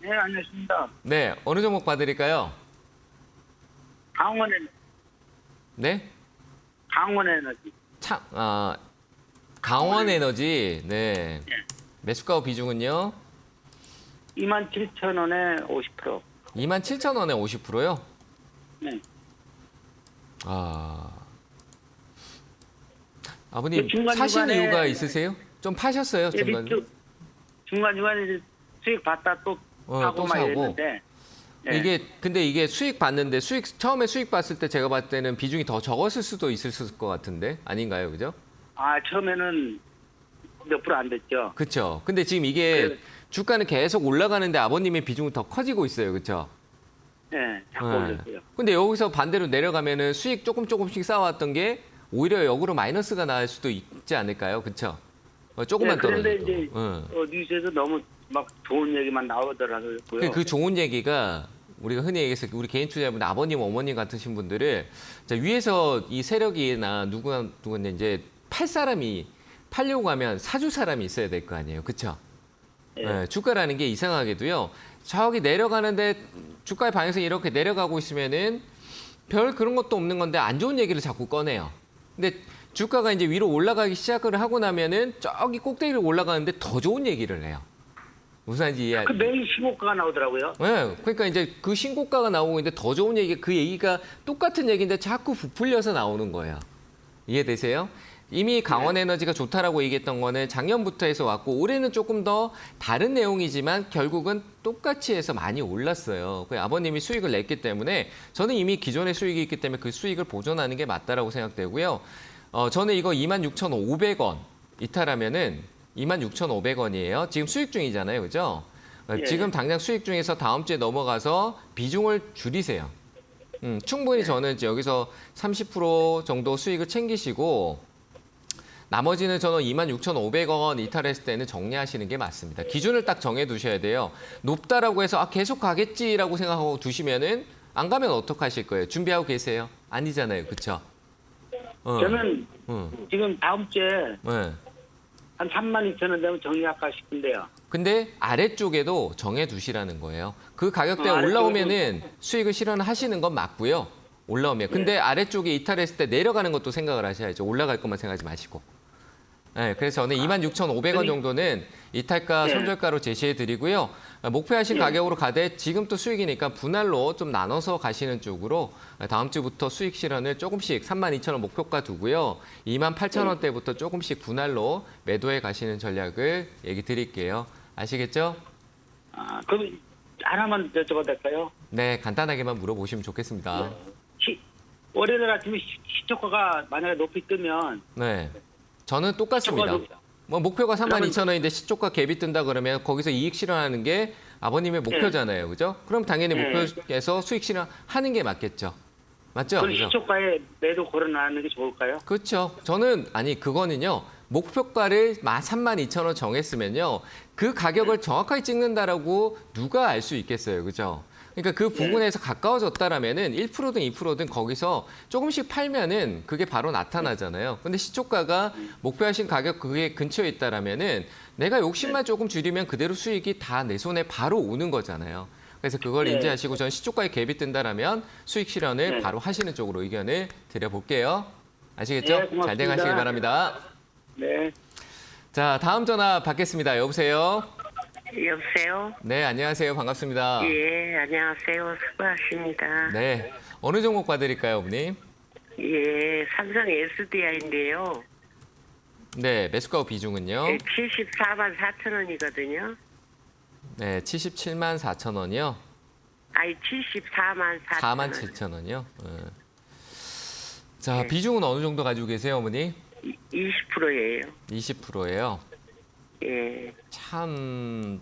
네, 안녕하십니까. 네, 어느 종목 봐드릴까요? 강원에너지. 네? 강원에너지. 강원에너지. 네. 매수가 비중은요? 27,000원에 50%. 27,000원에 50%요? 네. 아버님, 중간중간에- 사신 이유가 있으세요? 좀 파셨어요, 중간에? 중간중간에 수익 받다 또 사고 또 막 사고. 이랬는데. 네. 근데 이게 수익 봤는데 처음에 수익 봤을 때 제가 봤을 때는 비중이 더 적었을 수도 있을 것 같은데 아닌가요, 그죠? 처음에는 몇 프로 안 됐죠. 그렇죠. 근데 지금 이게 그- 주가는 계속 올라가는데 아버님의 비중은 더 커지고 있어요, 그렇죠? 네, 자꾸 네. 올렸어요. 근데 여기서 반대로 내려가면은 수익 조금씩 쌓아왔던 게 오히려 역으로 마이너스가 날 수도 있지 않을까요, 그렇죠? 조금만 그런데 떨어져도. 이제 뉴스에서 너무 막 좋은 얘기만 나오더라고요. 그 좋은 얘기가 우리가 흔히 얘기해서 우리 개인 투자자분 아버님, 어머님 같으신 분들을 자, 위에서 이 세력이나 누구나 이제 팔 사람이 팔려고 하면 사줄 사람이 있어야 될 거 아니에요, 그렇죠? 네. 주가라는 게 이상하게도요. 저기 내려가는데 주가의 방향성이 이렇게 내려가고 있으면은 별 그런 것도 없는 건데 안 좋은 얘기를 자꾸 꺼내요. 근데 주가가 이제 위로 올라가기 시작을 하고 나면은 저기 꼭대기로 올라가는데 더 좋은 얘기를 해요. 무슨 말인지 이해? 그 매일 신고가가 나오더라고요. 네, 그러니까 이제 그 신고가가 나오고 있는데 더 좋은 얘기, 그 얘기가 똑같은 얘기인데 자꾸 부풀려서 나오는 거예요. 이해되세요? 이미 강원에너지가 좋다라고 얘기했던 거는 작년부터 해서 왔고 올해는 조금 더 다른 내용이지만 결국은 똑같이 해서 많이 올랐어요. 그 아버님이 수익을 냈기 때문에 저는 이미 기존의 수익이 있기 때문에 그 수익을 보존하는 게 맞다라고 생각되고요. 저는 이거 26,500원 이탈하면은 26,500원이에요. 지금 수익 중이잖아요. 그죠? 예. 지금 당장 수익 중에서 다음 주에 넘어가서 비중을 줄이세요. 충분히 저는 이제 여기서 30% 정도 수익을 챙기시고 나머지는 저는 26,500원 이탈했을 때는 정리하시는 게 맞습니다. 기준을 딱 정해두셔야 돼요. 높다라고 해서 계속 가겠지라고 생각하고 두시면은 안 가면 어떡하실 거예요? 준비하고 계세요? 아니잖아요. 그렇죠? 저는 지금 다음 주에 네. 한 32,000원 되면 정리할까 싶은데요. 근데 아래쪽에도 정해두시라는 거예요. 그 가격대 아래쪽에도- 올라오면은 수익을 실현하시는 건 맞고요. 올라오면. 근데 아래쪽에 이탈했을 때 내려가는 것도 생각을 하셔야죠. 올라갈 것만 생각하지 마시고. 네, 그래서 저는 26,500원 정도는 이탈가, 네. 손절가로 제시해 드리고요. 목표하신 가격으로 가되 지금 또 수익이니까 분할로 좀 나눠서 가시는 쪽으로 다음 주부터 수익 실현을 조금씩 32,000원 목표가 두고요. 28,000원대부터 조금씩 분할로 매도해 가시는 전략을 얘기 드릴게요. 아시겠죠? 그럼 하나만 여쭤봐도 될까요? 네, 간단하게만 물어보시면 좋겠습니다. 월요일 아침에 시초가가 만약에 높이 뜨면 네, 저는 똑같습니다. 뭐 목표가 32,000원인데 시초가 갭이 뜬다 그러면 거기서 이익 실현하는 게 아버님의 목표잖아요. 그죠? 그럼 당연히 네. 목표에서 수익 실현하는 게 맞겠죠. 맞죠? 그럼 그죠? 시초가에 매도 걸어놔는 게 좋을까요? 그렇죠. 저는 그거는요. 목표가를 32,000원 정했으면요. 그 가격을 정확하게 찍는다라고 누가 알 수 있겠어요. 그죠? 그러니까 그 부분에서 가까워졌다라면은 1%든 2%든 거기서 조금씩 팔면은 그게 바로 나타나잖아요. 근데 시초가가 목표하신 가격 그게 근처에 있다라면은 내가 욕심만 조금 줄이면 그대로 수익이 다 내 손에 바로 오는 거잖아요. 그래서 그걸 네. 인지하시고 전 시초가에 갭이 뜬다라면 수익 실현을 네. 바로 하시는 쪽으로 의견을 드려볼게요. 아시겠죠? 네, 고맙습니다. 잘 돼가시길 바랍니다. 네. 자, 다음 전화 받겠습니다. 여보세요? 여보세요? 네, 안녕하세요. 반갑습니다. 예, 안녕하세요. 수고하십니다. 네, 어느 종목 봐드릴까요, 어머님? 예, 삼성 SDI인데요. 네, 매수가 비중은요? 74만 4천 원이거든요. 네, 77만 4천 원이요. 아니, 74만 4천 4만 원. 7천 원이요. 자, 비중은 어느 정도 가지고 계세요, 어머니? 20%예요. 20%예요. 예. 참,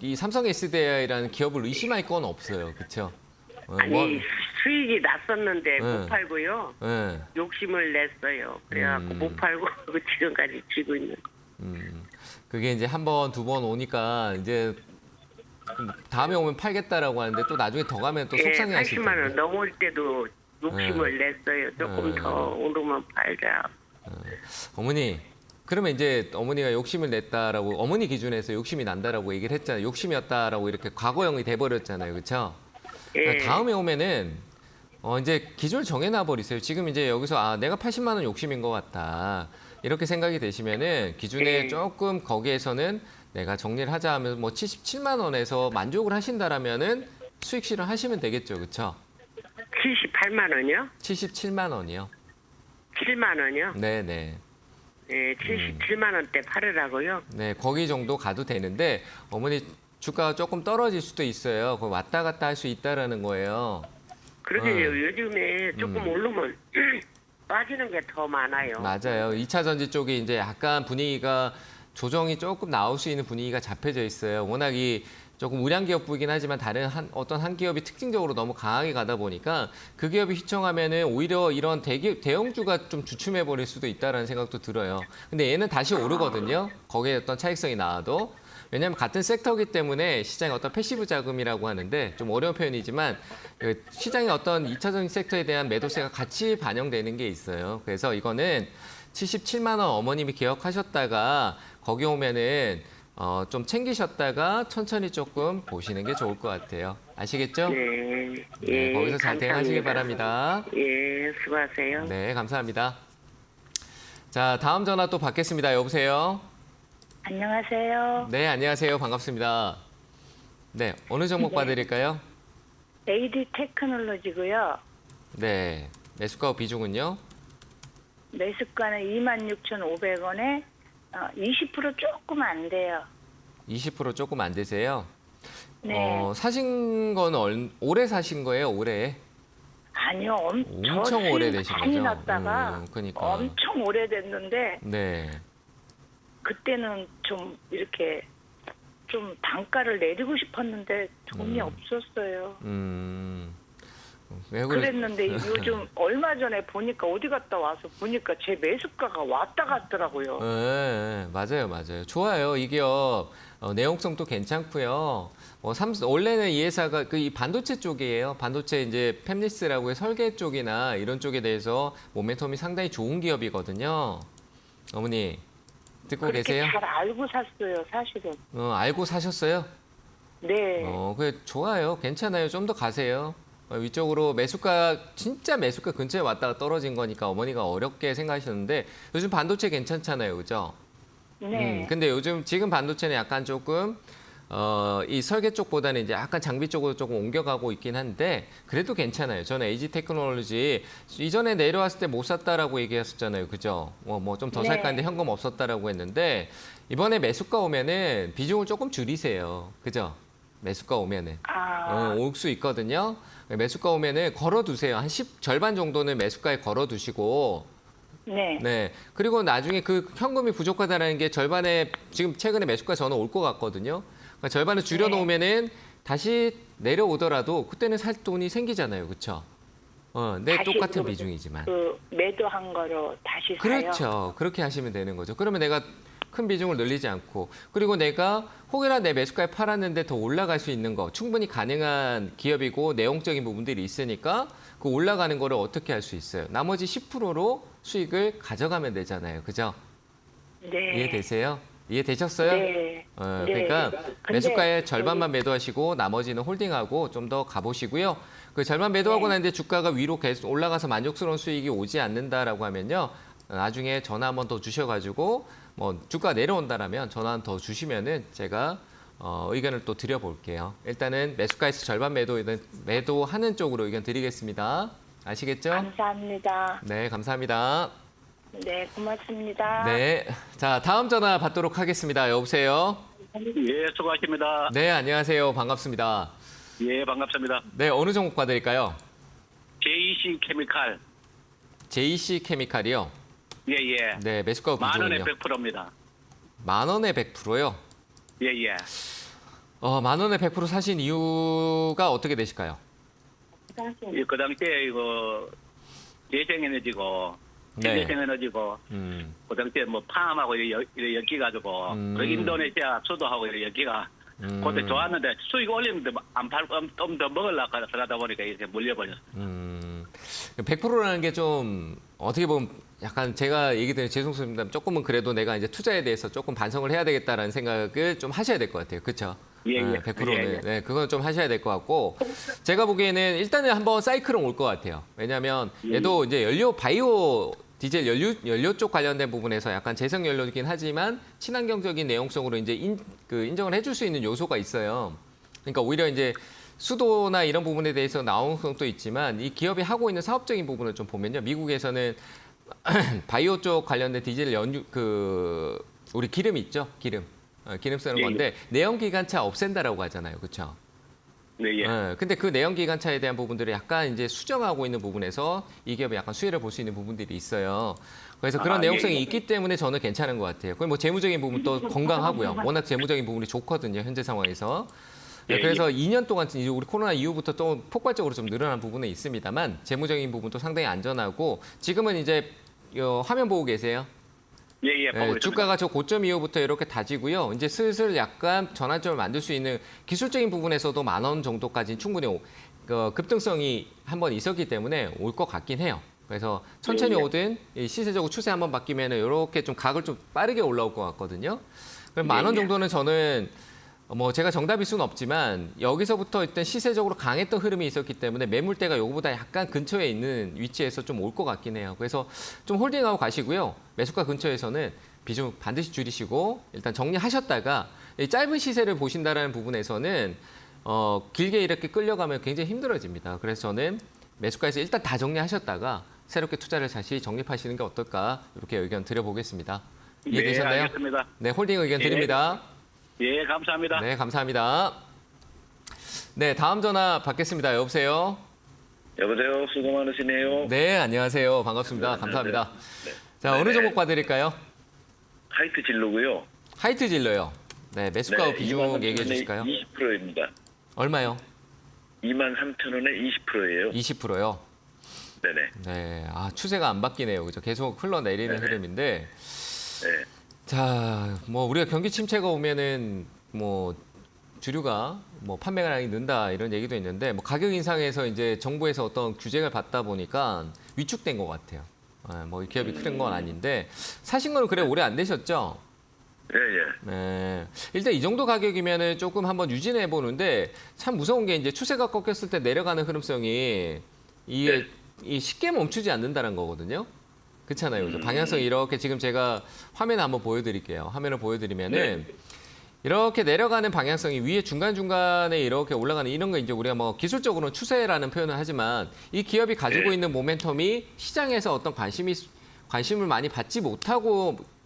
이 삼성 SDI라는 기업을 의심할 건 없어요. 그렇죠? 아니, 수익이 났었는데 네. 못 팔고요. 네. 욕심을 냈어요. 그래갖고 못 팔고 지금까지 쥐고 있는. 그게 이제 한 번, 두 번 오니까 이제 다음에 오면 팔겠다라고 하는데 또 나중에 더 가면 또 예, 속상해 하실 80만 원 텐데. 넘을 때도 욕심을 냈어요. 조금 더 오르면 팔자. 어머니, 그러면 이제 어머니가 욕심을 냈다라고 어머니 기준에서 욕심이 난다라고 얘기를 했잖아요. 욕심이었다라고 이렇게 과거형이 돼버렸잖아요. 그렇죠? 예. 다음에 오면은 이제 기준을 정해놔 버리세요. 지금 이제 여기서 내가 80만 원 욕심인 것 같다. 이렇게 생각이 되시면은 기준에 예. 조금 거기에서는 내가 정리를 하자 하면 뭐 77만 원에서 만족을 하신다라면은 수익 실현하시면 되겠죠. 그렇죠? 78만 원이요? 77만 원이요. 7만 원이요? 네, 네. 예, 77만 원대 팔으라고요? 네, 거기 정도 가도 되는데 어머니 주가가 조금 떨어질 수도 있어요. 그 왔다 갔다 할 수 있다라는 거예요. 그러게 요즘에 조금 오르면 빠지는 게 더 많아요. 맞아요. 2차 전지 쪽이 이제 약간 분위기가 조정이 조금 나올 수 있는 분위기가 잡혀져 있어요. 워낙 이 조금 우량 기업이긴 하지만 다른 어떤 한 기업이 특징적으로 너무 강하게 가다 보니까 그 기업이 휘청하면은 오히려 이런 대형주가 좀 주춤해 버릴 수도 있다라는 생각도 들어요. 근데 얘는 다시 오르거든요. 거기에 어떤 차익성이 나와도. 왜냐하면 같은 섹터이기 때문에 시장의 어떤 패시브 자금이라고 하는데 좀 어려운 표현이지만 그 시장의 어떤 2차적인 섹터에 대한 매도세가 같이 반영되는 게 있어요. 그래서 이거는 77만 원 어머님이 기억하셨다가 거기 오면은 좀 챙기셨다가 천천히 조금 보시는 게 좋을 것 같아요. 아시겠죠? 네. 네, 거기서 잘 대응하시길 감사합니다. 바랍니다. 예, 수고하세요. 네, 감사합니다. 자, 다음 전화 또 받겠습니다. 여보세요? 안녕하세요. 네, 안녕하세요. 반갑습니다. 네, 어느 종목 봐드릴까요? AD 테크놀로지고요. 네, 매수가 비중은요? 매수가는 26,500원에 20% 조금 안 돼요. 20% 조금 안 되세요? 네. 사신 건 올해 사신 거예요, 올해? 아니요, 엄청 저 오래되신 많이 거죠? 났다가 그러니까. 엄청 오래됐는데 네. 그때는 좀 이렇게 좀 단가를 내리고 싶었는데 돈이 없었어요. 왜 그랬는데 요즘 얼마 전에 보니까 어디 갔다 와서 보니까 제 매수가가 왔다 갔더라고요. 네, 맞아요, 맞아요. 좋아요. 이 기업 내용성도 괜찮고요. 원래는 이 회사가 이 반도체 쪽이에요. 반도체 이제 팹리스라고 해 설계 쪽이나 이런 쪽에 대해서 모멘텀이 상당히 좋은 기업이거든요. 어머니 듣고 그렇게 계세요? 잘 알고 샀어요, 사실은. 알고 사셨어요? 네. 그래 좋아요. 괜찮아요. 좀 더 가세요. 위쪽으로 진짜 매수가 근처에 왔다가 떨어진 거니까 어머니가 어렵게 생각하셨는데 요즘 반도체 괜찮잖아요. 그죠? 네. 근데 요즘 지금 반도체는 약간 조금 이 설계 쪽보다는 이제 약간 장비 쪽으로 조금 옮겨가고 있긴 한데 그래도 괜찮아요. 저는 AG 테크놀로지 이전에 내려왔을 때 못 샀다라고 얘기했었잖아요. 그죠? 뭐 좀 더 네. 살까 했는데 현금 없었다라고 했는데 이번에 매수가 오면은 비중을 조금 줄이세요. 그죠? 매수가 오면은. 올 수 있거든요. 매수가 오면은 걸어두세요. 한 절반 정도는 매수가에 걸어두시고 네. 네. 그리고 나중에 그 현금이 부족하다는 게 절반에 지금 최근에 매수가 저는 올 것 같거든요. 그러니까 절반을 줄여놓으면은 다시 내려오더라도 그때는 살 돈이 생기잖아요. 그렇죠? 네, 다시 똑같은 그- 비중이지만. 매도한 거로 다시 사요. 그렇죠. 그렇게 하시면 되는 거죠. 그러면 내가 큰 비중을 늘리지 않고 그리고 내가 혹여나 내 매수가에 팔았는데 더 올라갈 수 있는 거 충분히 가능한 기업이고 내용적인 부분들이 있으니까 그 올라가는 거를 어떻게 할 수 있어요? 나머지 10%로 수익을 가져가면 되잖아요. 그죠? 네. 이해되세요? 이해되셨어요? 네. 그러니까 근데 매수가의 절반만 매도하시고 나머지는 홀딩하고 좀 더 가보시고요. 그 절반 매도하고 네. 나는데 주가가 위로 계속 올라가서 만족스러운 수익이 오지 않는다라고 하면요. 나중에 전화 한 번 더 주셔가지고 뭐 주가 내려온다라면 전화 한 번 더 주시면은 제가 의견을 또 드려볼게요. 일단은 매수가에서 절반 매도하는 쪽으로 의견 드리겠습니다. 아시겠죠? 감사합니다. 네, 감사합니다. 네, 고맙습니다. 네, 자 다음 전화 받도록 하겠습니다. 여보세요. 예, 수고하십니다. 네, 안녕하세요. 반갑습니다. 예, 반갑습니다. 네, 어느 종목 봐드릴까요? JC 케미칼. JC 케미칼이요. 예, 예. 네, 매수가 만 원에 비중은요? 100%입니다. 10,000원에 100%요. 예, 예. 10,000원에 100% 사신 이유가 어떻게 되실까요? 그 당시에 이거 재생에너지고 네. 재생에너지고 그 당시에 뭐 팜하고 이래 엮여가지고 그 인도네시아 수도하고 이래 엮기가 그때 좋았는데 수익 올리는데 안 팔고 좀 더 먹으려고 하다 보니까 이렇게 물려버렸어요. 100%라는 게 좀 어떻게 보면 약간 제가 얘기 드리면 죄송스럽습니다. 조금은 그래도 내가 이제 투자에 대해서 조금 반성을 해야 되겠다라는 생각을 좀 하셔야 될 것 같아요. 그렇죠? 예, 예. 100%는. 예, 예. 네, 그건 좀 하셔야 될 것 같고 제가 보기에는 일단은 한번 사이클은 올 것 같아요. 왜냐하면 얘도 이제 바이오 디젤 연료 쪽 관련된 부분에서 약간 재생 연료이긴 하지만 친환경적인 내용성으로 이제 인정을 해줄 수 있는 요소가 있어요. 그러니까 오히려 이제 수도나 이런 부분에 대해서 나온성도 있지만 이 기업이 하고 있는 사업적인 부분을 좀 보면요. 미국에서는 바이오 쪽 관련된 디젤 우리 기름 있죠? 기름 쓰는 예, 건데 내연기관차 없앤다라고 하잖아요. 그렇죠? 네, 예. 근데 그 내연기관차에 대한 부분들을 약간 이제 수정하고 있는 부분에서 이 기업이 약간 수혜를 볼 수 있는 부분들이 있어요. 그래서 그런 아, 내용성이 예, 예. 있기 때문에 저는 괜찮은 것 같아요. 그리고 뭐 재무적인 부분도 건강하고요. 워낙 재무적인 부분이 좋거든요. 현재 상황에서. 예, 그래서 2년 동안 이제 우리 코로나 이후부터 또 폭발적으로 좀 늘어난 부분은 있습니다만 재무적인 부분도 상당히 안전하고 지금은 이제 화면 보고 계세요. 예, 예. 보고 있습니다. 주가가 저 고점 이후부터 이렇게 다지고요. 이제 슬슬 약간 전환점을 만들 수 있는 기술적인 부분에서도 10,000원 정도까지는 충분히 급등성이 한번 있었기 때문에 올 것 같긴 해요. 그래서 천천히 예, 예. 오든 이 시세적으로 추세 한번 바뀌면 이렇게 좀 각을 좀 빠르게 올라올 것 같거든요. 그럼 예, 10,000원 예. 정도는 저는 뭐 제가 정답일 수는 없지만 여기서부터 일단 시세적으로 강했던 흐름이 있었기 때문에 매물대가 요거보다 약간 근처에 있는 위치에서 좀 올 것 같긴 해요. 그래서 좀 홀딩하고 가시고요. 매수가 근처에서는 비중 반드시 줄이시고 일단 정리하셨다가 이 짧은 시세를 보신다라는 부분에서는 길게 이렇게 끌려가면 굉장히 힘들어집니다. 그래서 저는 매수가에서 일단 다 정리하셨다가 새롭게 투자를 다시 정립하시는 게 어떨까 이렇게 의견 드려보겠습니다. 이해되셨나요? 네, 알겠습니다. 네, 홀딩 의견 예. 드립니다. 예, 감사합니다. 네, 감사합니다. 네, 다음 전화 받겠습니다. 여보세요? 여보세요. 수고 많으시네요. 네, 안녕하세요. 반갑습니다. 감사합니다. 네. 자, 어느 종목 봐드릴까요? 하이트 진로고요. 하이트 질러요. 네, 매수가 비중 얘기해 주실까요? 20%입니다. 얼마요? 23,000원에 20%예요. 20%요. 네네. 네, 추세가 안 바뀌네요. 그죠? 계속 흘러내리는 네네. 흐름인데. 네. 자, 뭐 우리가 경기 침체가 오면은 뭐 주류가 뭐 판매량이 는다 이런 얘기도 있는데 뭐 가격 인상에서 이제 정부에서 어떤 규제를 받다 보니까 위축된 것 같아요. 뭐 기업이 큰 건 아닌데 사신 거는 그래 오래 안 되셨죠? 예, 예. 네. 일단 이 정도 가격이면은 조금 한번 유지해 보는데 참 무서운 게 이제 추세가 꺾였을 때 내려가는 흐름성이 이게 이 쉽게 멈추지 않는다는 거거든요. 그렇잖아요. 그죠? 방향성이 이렇게 지금 제가 화면을 한번 보여드릴게요. 화면을 보여드리면은 이렇게 내려가는 방향성이 위에 중간중간에 이렇게 올라가는 이런 거 이제 우리가 뭐 기술적으로는 추세라는 표현을 하지만 이 기업이 가지고 있는 모멘텀이 시장에서 어떤 관심을 많이 받지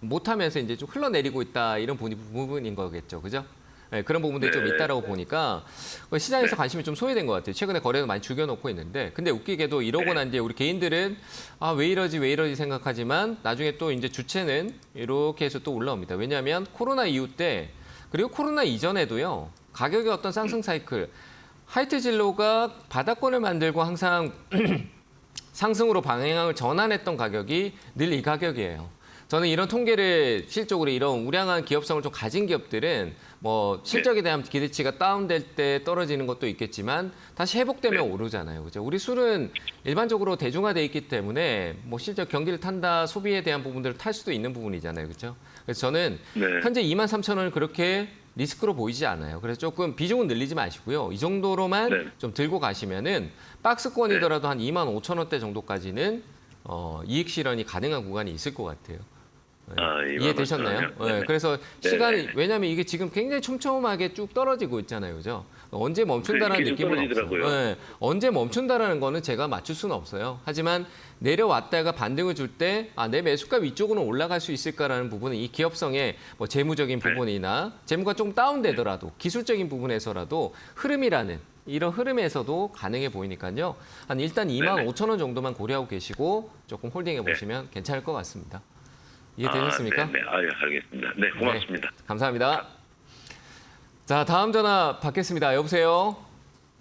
못하면서 이제 좀 흘러내리고 있다 이런 부분인 거겠죠. 그죠? 네, 그런 부분들이 좀 있다라고 보니까 시장에서 관심이 좀 소외된 것 같아요. 최근에 거래도 많이 죽여놓고 있는데, 근데 웃기게도 이러고 난 뒤에 우리 개인들은 왜 이러지 생각하지만 나중에 또 이제 주체는 이렇게 해서 또 올라옵니다. 왜냐하면 코로나 이후 때 그리고 코로나 이전에도요 가격의 어떤 상승 사이클, 하이트 진로가 바닥권을 만들고 항상 상승으로 방향을 전환했던 가격이 늘 이 가격이에요. 저는 이런 통계를 실적으로 이런 우량한 기업성을 좀 가진 기업들은 뭐 실적에 대한 기대치가 다운될 때 떨어지는 것도 있겠지만 다시 회복되면 오르잖아요. 그죠? 우리 술은 일반적으로 대중화돼 있기 때문에 뭐 실적 경기를 탄다, 소비에 대한 부분들을 탈 수도 있는 부분이잖아요. 그렇죠? 그래서 저는 현재 23,000원을 그렇게 리스크로 보이지 않아요. 그래서 조금 비중은 늘리지 마시고요. 이 정도로만 좀 들고 가시면은 박스권이더라도 한 25,000원대 정도까지는 이익 실현이 가능한 구간이 있을 것 같아요. 이해되셨나요? 네. 그래서 시간이 왜냐하면 이게 지금 굉장히 촘촘하게 쭉 떨어지고 있잖아요, 그죠? 언제 멈춘다라는 느낌은 없어요. 네. 언제 멈춘다라는 거는 제가 맞출 수는 없어요. 하지만 내려왔다가 반등을 줄 때 내 매수가 위쪽으로 올라갈 수 있을까라는 부분은 이 기업성의 뭐 재무적인 부분이나 재무가 좀 다운되더라도 기술적인 부분에서라도 흐름이라는 이런 흐름에서도 가능해 보이니까요. 일단 25,000원 정도만 고려하고 계시고 조금 홀딩해 보시면 괜찮을 것 같습니다. 이해되셨습니까? 네, 알겠습니다. 네, 고맙습니다. 네, 감사합니다. 자, 다음 전화 받겠습니다. 여보세요?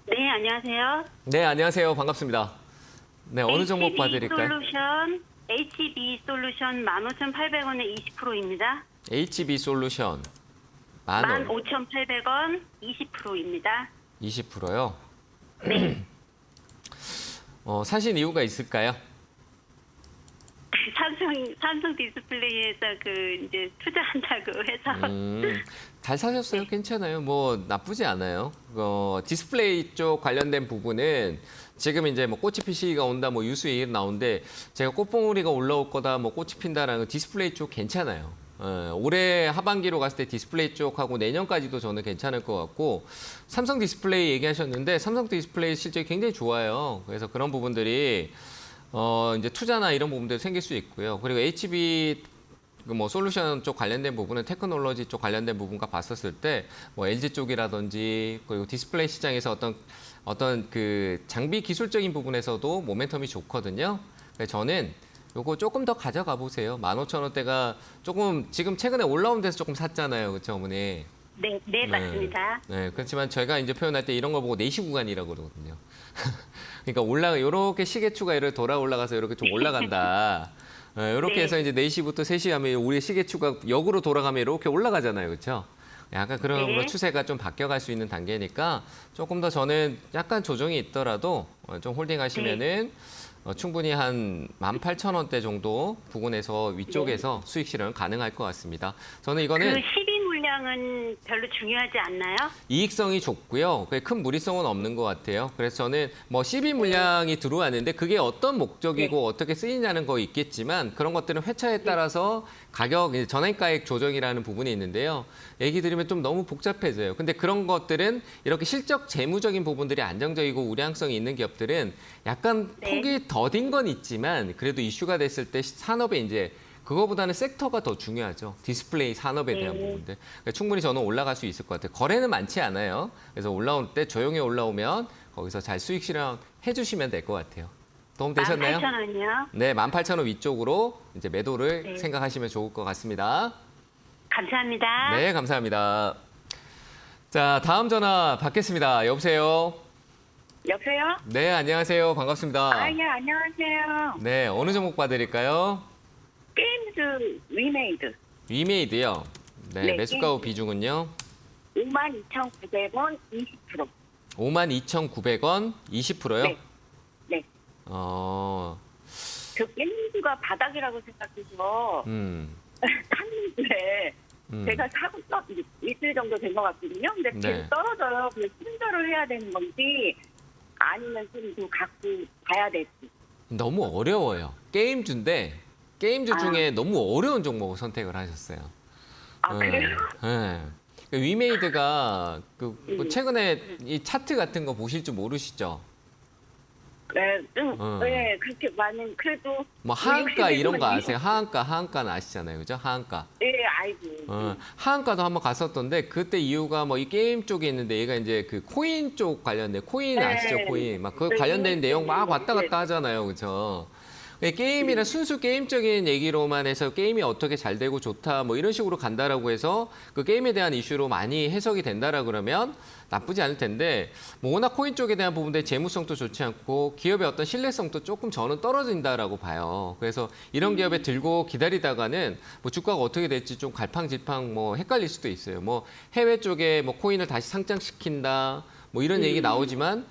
네, 안녕하세요. 네, 안녕하세요. 반갑습니다. 네, 어느 종목 봐드릴까요? HB 솔루션 15,800원에 20%입니다. HB 솔루션 10,000원. 15,800원 20%입니다. 20%요? 네. 사신 이유가 있을까요? 삼성 디스플레이에서 이제 투자한다고 해서. 잘 사셨어요. 괜찮아요. 뭐 나쁘지 않아요. 디스플레이 쪽 관련된 부분은 지금 이제 뭐 꽃이 필 시기가 온다, 뭐 유수 얘기 나오는데 제가 꽃봉오리가 올라올 거다, 뭐 꽃이 핀다라는 디스플레이 쪽 괜찮아요. 올해 하반기로 갔을 때 디스플레이 쪽하고 내년까지도 저는 괜찮을 것 같고 삼성 디스플레이 얘기하셨는데 삼성 디스플레이 실적이 굉장히 좋아요. 그래서 그런 부분들이 이제 투자나 이런 부분들이 생길 수 있고요. 그리고 HB 뭐 솔루션 쪽 관련된 부분은 테크놀로지 쪽 관련된 부분과 봤었을 때 뭐 LG 쪽이라든지 그리고 디스플레이 시장에서 어떤 그 장비 기술적인 부분에서도 모멘텀이 좋거든요. 그래서 저는 요거 조금 더 가져가 보세요. 15,000원대가 조금 지금 최근에 올라온 데서 조금 샀잖아요. 그렇죠, 어머니? 네, 맞습니다. 네, 그렇지만 저희가 이제 표현할 때 이런 걸 보고 4시 구간이라고 그러거든요. 그러니까 요렇게 시계추가 이렇게 돌아 올라가서 이렇게 좀 올라간다. 이렇게 해서 이제 4시부터 3시 하면 우리 시계추가 역으로 돌아가면 이렇게 올라가잖아요. 그렇죠? 약간 그런 거 추세가 좀 바뀌어갈 수 있는 단계니까 조금 더 저는 약간 조정이 있더라도 좀 홀딩하시면은 충분히 한 18,000원대 정도 부근에서 위쪽에서 수익 실현 가능할 것 같습니다. 저는 이거는 12 물량은 별로 중요하지 않나요? 이익성이 좋고요. 큰 무리성은 없는 것 같아요. 그래서 저는 뭐 CB 물량이 들어왔는데 그게 어떤 목적이고 어떻게 쓰이냐는 거 있겠지만 그런 것들은 회차에 따라서 가격, 전환가액 조정이라는 부분이 있는데요. 얘기 드리면 좀 너무 복잡해져요. 근데 그런 것들은 이렇게 실적 재무적인 부분들이 안정적이고 우량성이 있는 기업들은 약간 폭이 더딘 건 있지만 그래도 이슈가 됐을 때 산업에 이제 그거보다는 섹터가 더 중요하죠. 디스플레이 산업에 대한 부분들. 그러니까 충분히 저는 올라갈 수 있을 것 같아요. 거래는 많지 않아요. 그래서 올라올 때 조용히 올라오면 거기서 잘 수익 실현 해주시면 될 것 같아요. 도움 되셨나요? 18,000원이요. 네, 18,000원 위쪽으로 이제 매도를 생각하시면 좋을 것 같습니다. 감사합니다. 네, 감사합니다. 자, 다음 전화 받겠습니다. 여보세요? 여보세요? 네, 안녕하세요. 반갑습니다. 예, 안녕하세요. 네, 어느 종목 봐드릴까요? 게임즈 위메이드 위메이드요. 네, 네, 매수가 후 게임즈. 비중은요? 52,900원 20%. 52,900원 20%요? 네. 네. 네. 저 게임즈가 바닥이라고 생각해서 샀는데 제가 사고 이틀 정도 된 것 같거든요. 근데 네. 계속 떨어져요. 그래서 순저를 해야 되는 건지 아니면 좀 더 갖고 가야 될지. 너무 어려워요. 게임주인데 게임주 중에 너무 어려운 종목을 선택을 하셨어요. 아, 그래요? 네. 위메이드가 최근에 이 차트 같은 거 보실 줄 모르시죠? 네, 네, 그렇게 많은 그래도 뭐 하한가 이런 거 아세요? 하한가는 아시잖아요, 그죠? 하한가. 네, 알고. 하한가도 한번 갔었던데 그때 이유가 뭐 이 게임 쪽에 있는데 얘가 이제 그 코인 쪽 관련된 코인 아시죠? 코인 막 그 네, 관련된 내용 막 왔다 네. 갔다 하잖아요, 그죠? 게임이란 순수 게임적인 얘기로만 해서 게임이 어떻게 잘 되고 좋다 뭐 이런 식으로 간다라고 해서 그 게임에 대한 이슈로 많이 해석이 된다라 그러면 나쁘지 않을 텐데 뭐 워낙 코인 쪽에 대한 부분들 재무성도 좋지 않고 기업의 어떤 신뢰성도 조금 저는 떨어진다라고 봐요. 그래서 이런 기업에 들고 기다리다가는 뭐 주가가 어떻게 될지 좀 갈팡질팡 뭐 헷갈릴 수도 있어요. 뭐 해외 쪽에 뭐 코인을 다시 상장시킨다 뭐 이런 얘기 나오지만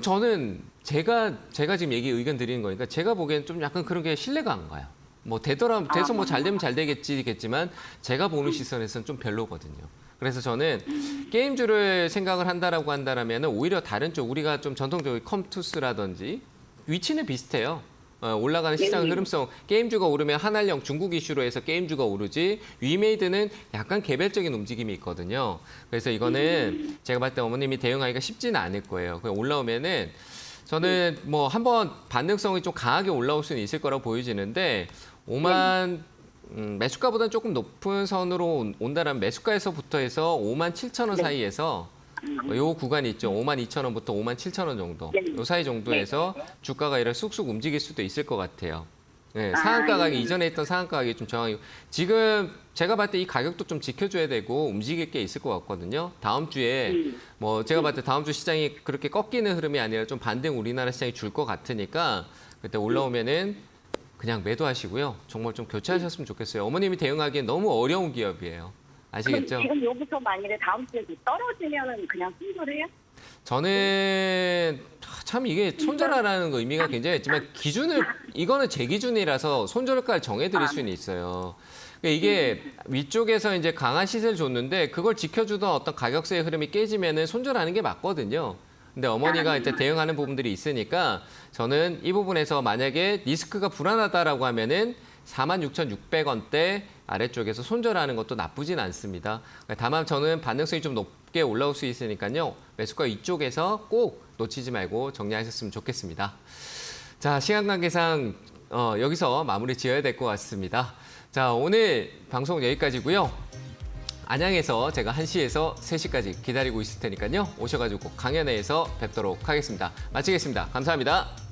저는 제가 지금 의견 드리는 거니까 제가 보기엔 좀 약간 그런 게 신뢰가 안 가요. 뭐 돼서 뭐 잘 되면 잘 되겠지겠지만 제가 보는 시선에서는 좀 별로거든요. 그래서 저는 게임주를 생각을 한다라고 한다라면 오히려 다른 쪽 우리가 좀 전통적인 컴투스라든지 위치는 비슷해요. 올라가는 시장 흐름성 게임주가 오르면 한알령 중국 이슈로 해서 게임주가 오르지 위메이드는 약간 개별적인 움직임이 있거든요. 그래서 이거는 제가 봤을 때 어머님이 대응하기가 쉽지는 않을 거예요. 그냥 올라오면은 저는 뭐 한번 반등성이 좀 강하게 올라올 수는 있을 거라고 보여지는데 5만 매수가보다는 조금 높은 선으로 온다라면 매수가에서부터 해서 57,000원 사이에서 요 구간이 있죠. 52,000원부터 57,000원 정도. 요 사이 정도에서 주가가 이렇게 쑥쑥 움직일 수도 있을 것 같아요. 네, 상한가 가격이 이전에 했던 상한가 가격이 좀 정확히 지금 제가 봤을 때 이 가격도 좀 지켜줘야 되고 움직일 게 있을 것 같거든요. 다음 주에 뭐 제가 봤을 때 다음 주 시장이 그렇게 꺾이는 흐름이 아니라 좀 반등 우리나라 시장이 줄 것 같으니까 그때 올라오면은 그냥 매도하시고요. 정말 좀 교체하셨으면 좋겠어요. 어머님이 대응하기엔 너무 어려운 기업이에요. 아시겠죠? 지금 여기서 만일에 다음 주에 떨어지면은 그냥 순저를 해요? 저는 참 이게 손절하라는 거 의미가 굉장히 있지만 기준을 이거는 제 기준이라서 손절가를 정해드릴 수는 있어요. 그러니까 이게 위쪽에서 이제 강한 시세를 줬는데 그걸 지켜주던 어떤 가격세의 흐름이 깨지면은 손절하는 게 맞거든요. 근데 어머니가 이제 대응하는 부분들이 있으니까 저는 이 부분에서 만약에 리스크가 불안하다라고 하면은 46,600원대 아래쪽에서 손절하는 것도 나쁘진 않습니다. 다만 저는 반등성이 좀 높게 올라올 수 있으니까요. 매수가 이쪽에서 꼭 놓치지 말고 정리하셨으면 좋겠습니다. 자, 시간 관계상 여기서 마무리 지어야 될 것 같습니다. 자, 오늘 방송 여기까지고요. 안양에서 제가 1시에서 3시까지 기다리고 있을 테니까요. 오셔가지고 강연회에서 뵙도록 하겠습니다. 마치겠습니다. 감사합니다.